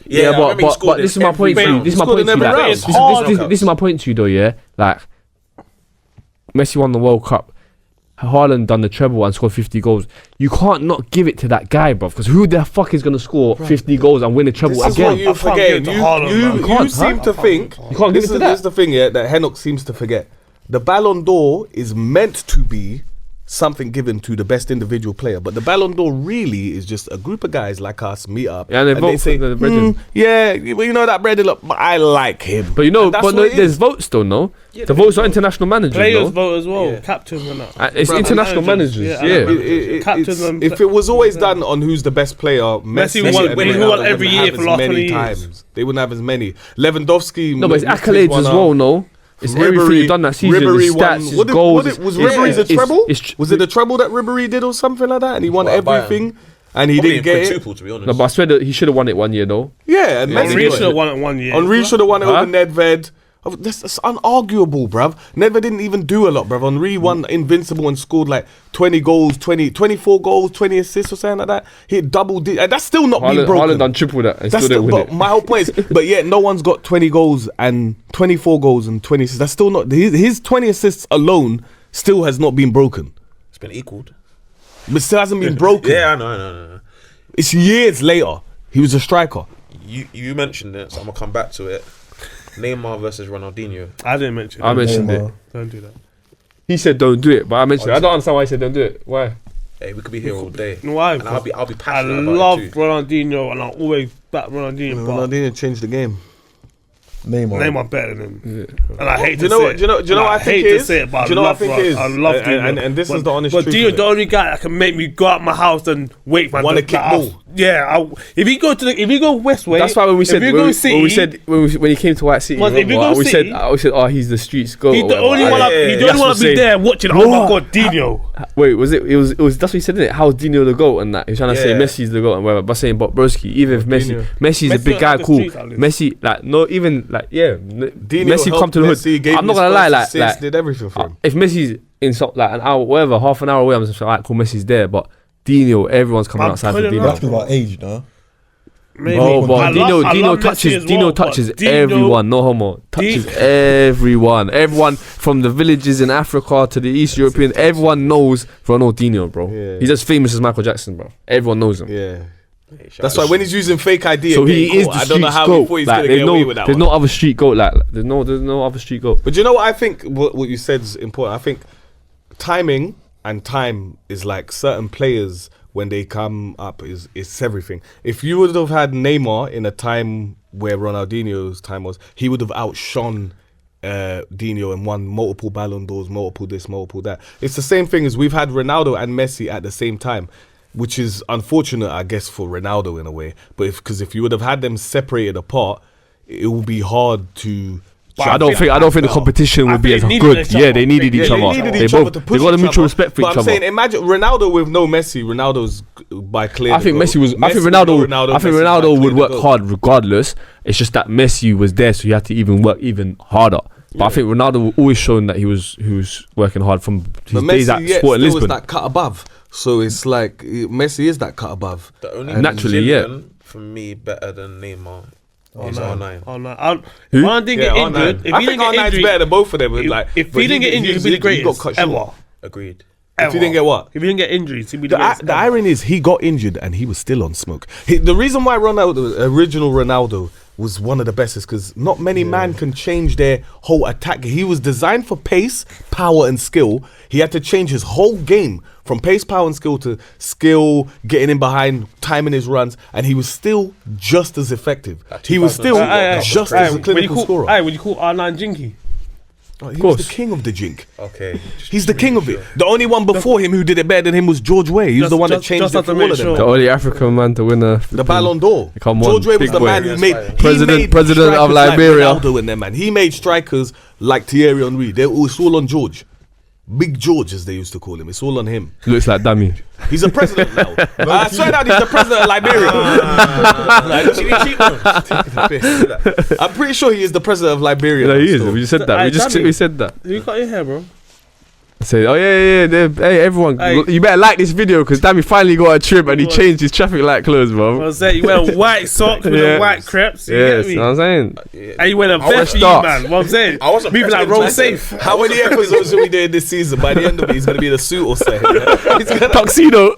Yeah, I remember he but scored this is in my point to every you. This is round. my point to you. Scored in every like, round. this- It's hard. this is my point to you though. Yeah, like Messi won the World Cup. Haaland done the treble and scored 50 goals. You can't not give it to that guy, bro. Because who the fuck is gonna score 50 goals and win a treble This is again? what you I can't forget. give it to Haaland, man. You can't, seem huh? to think You can't give this it to is that. this is the thing, yeah, that Henok seems to forget. The Ballon d'Or is meant to be something given to the best individual player, but the Ballon d'Or really is just a group of guys like us meet up Yeah, and they vote for the brethren. yeah, well, you know that Brendan, look, I like him. But you know, And that's but what it there's is. votes still, no? The votes are international managers, Players no? vote as well, Yeah. captains and that. It's Bro, international managers, managers, yeah, yeah. Captains It's- and if it was always done on who's the best player, Messi won- and won- he Ronaldo won every wouldn't year have for as the last many 20 years. times. They wouldn't have as many. Lewandowski, No, but it's Messi accolades won as out. well, no? It's everything you've done that season. Ribéry It's won. stats, it's What did- goals. what did- was it's- Ribéry's a it's- treble? it's- Was it the treble that Ribéry did or something like that? And he won Well, Bayern. everything, and he Probably didn't get it. quintuple, to be honest. No, but I swear that he should have won it one year, though. Yeah, and Messi Henry got should it. have won it 1 year. Henry should have won it Huh? over Nedved. Oh, that's unarguable, bruv. Nedved didn't even do a lot, bruv. Henry won Invincible and scored like 20 goals, 24 goals, 20 assists or something like that. He hit and that's still not being Haaland broken. done triple that and That's still still, didn't win but it. my whole point is, but yet no one's got 20 goals and 24 goals and 20 assists. That's still not his 20 assists alone. Still has not been broken. It's been equaled. But still hasn't been broken. Yeah, I know. It's years later. He was a striker. you mentioned it, so I'm gonna come back to it. Neymar versus Ronaldinho. I didn't mention I it. mentioned Neymar. it. Don't do that. He said don't do it, but I mentioned it. I don't understand why he said don't do it. Why? Hey, we could be here all day. Why? And I'll be I passionate about love it too. Ronaldinho, and I'll always back Ronaldinho. But Ronaldinho changed the game. Neymar. better than him. And I hate Do you to know say what? it. Do you know? Do you know what I think hate it to is? say it, but Do you know what I think it is? I love Dino. And this is the honest but truth. Dino, of it. the only guy that can make me go out my house and wait for Wanna the kick house. ball. Yeah, if you go Westway, That's why when we said if you go City, when he came to White City, Well, if you remember, go we City- said oh he's the streets goat. he's or the whatever. only I- one. yeah, He's the that's only one what to be I'm saying. there watching. Oh Bro, my God, Dino. Wait, was it was that's what he said, isn't it? How's Dino the GOAT and that? He's trying to say Yeah. Messi's the GOAT and whatever. But saying, but broski, even if Messi's Messi a big don't guy, have the cool. streets outlets. Messi, like, no, even like, yeah, Dino Messi come helped to the Messi, hood. gave I'm him not his gonna lie, first like, assist, did everything for him. if Messi's in some like an hour, whatever, half an hour away, I'm just like, alright, cool, Messi's there. But Dino, everyone's coming I'm outside for putting Dino. That's because of our age, no? Maybe. Oh, I but love Dino Messi touches as well, but touches Dino- everyone. No homo, touches everyone from the villages in Africa to the East European. Everyone knows Ronaldinho, bro. Yeah. He's as famous as Michael Jackson, bro. Everyone knows him. Yeah. Hey, shout That's out why to when he's using fake ID, So he again, is cool. the I don't know streets how he goat. thought he's Like, gonna there's get away with that there's one. no other street goat. Like there's no other street goat. But you know what I think? What you said is important. I think timing and time is like certain players when they come up is everything. If you would have had Neymar in a time where Ronaldinho's time was, he would have outshone Dino and won multiple Ballon d'Ors, multiple this, multiple that. It's the same thing as we've had Ronaldo and Messi at the same time, which is unfortunate, I guess, for Ronaldo in a way. But because if you would have had them separated apart, it would be hard to. So I don't think the competition I would be think as they good. needed each Yeah, other. they needed each Yeah, other. they needed They each both other to they push got a each mutual other. respect for But each I'm other. saying, imagine Ronaldo with no Messi. Ronaldo's by clear. I think Messi was. I think Ronaldo would work hard regardless. It's just that Messi was there, so he had to even work even harder. But I think Ronaldo always shown that he was working hard from his But days at Messi Sporting still is Lisbon. that cut above. So it's like Messi is that cut above. The only Naturally, Brazilian for me better than Neymar is R9. Oh no! Who? Ron didn't get injured. If I he think didn't get R9's injured, better than both of them. if he didn't get injured, he'd be the greatest ever. Agreed. If he didn't get what? If he didn't get injuries, he'd be the greatest. The irony is he got injured and he was still on smoke. The reason why Ronaldo, original Ronaldo, was one of the best is because not many man can change their whole attack. He was designed for pace, power, and skill. He had to change his whole game from pace, power, and skill to skill, getting in behind, timing his runs, and he was still just as effective. He was still just as a clinical scorer. Hey, would you call R9 Jinky? He was the king of the jink. Okay. He's the king of it. The only one before him who did it better than him was George Weah. He was the one that changed it for all of them. The only African man to win The Ballon d'Or. Come on, George Weah was big the boy. man who made President of strikers Liberia. Like Ronaldo in them, man. He made strikers like Thierry Henry. It's all on George. Big George, as they used to call him. It's all on him. Looks like dummy. He's a president now. I swear down, he's the president of Liberia. I'm pretty sure he is the president of Liberia. No, now he is. still. We just said that. We said that. You got your hair, bro. Say, oh yeah. Hey, everyone, Hey. you better like this video because Dammy finally got a trim and he changed his traffic light clothes, bro. I was saying, you wear white socks with Yeah. the white crepes. You Yes, get you know me? what I'm saying. And you wear a was vest, dark. man. What I'm saying, I wasn't moving like pressed roll into it. safe. How many episodes are we doing this season? By the end of it, he's going to be in a suit or something. He's gonna- Tuxedo.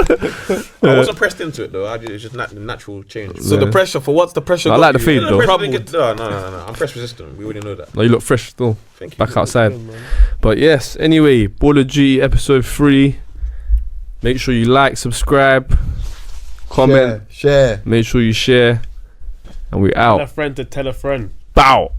I wasn't pressed into it though. It's just natural change. So the pressure, for what's the pressure? I got like the you? fade, No, though. press didn't get- no. I'm press resistant. We already know that. No, you look fresh still. Thank you. Back outside. But yes, anyway, Ball of G episode 3. Make sure you like, subscribe, comment. Share. Make sure you share. And we Tell a out. friend to tell a friend. Bow.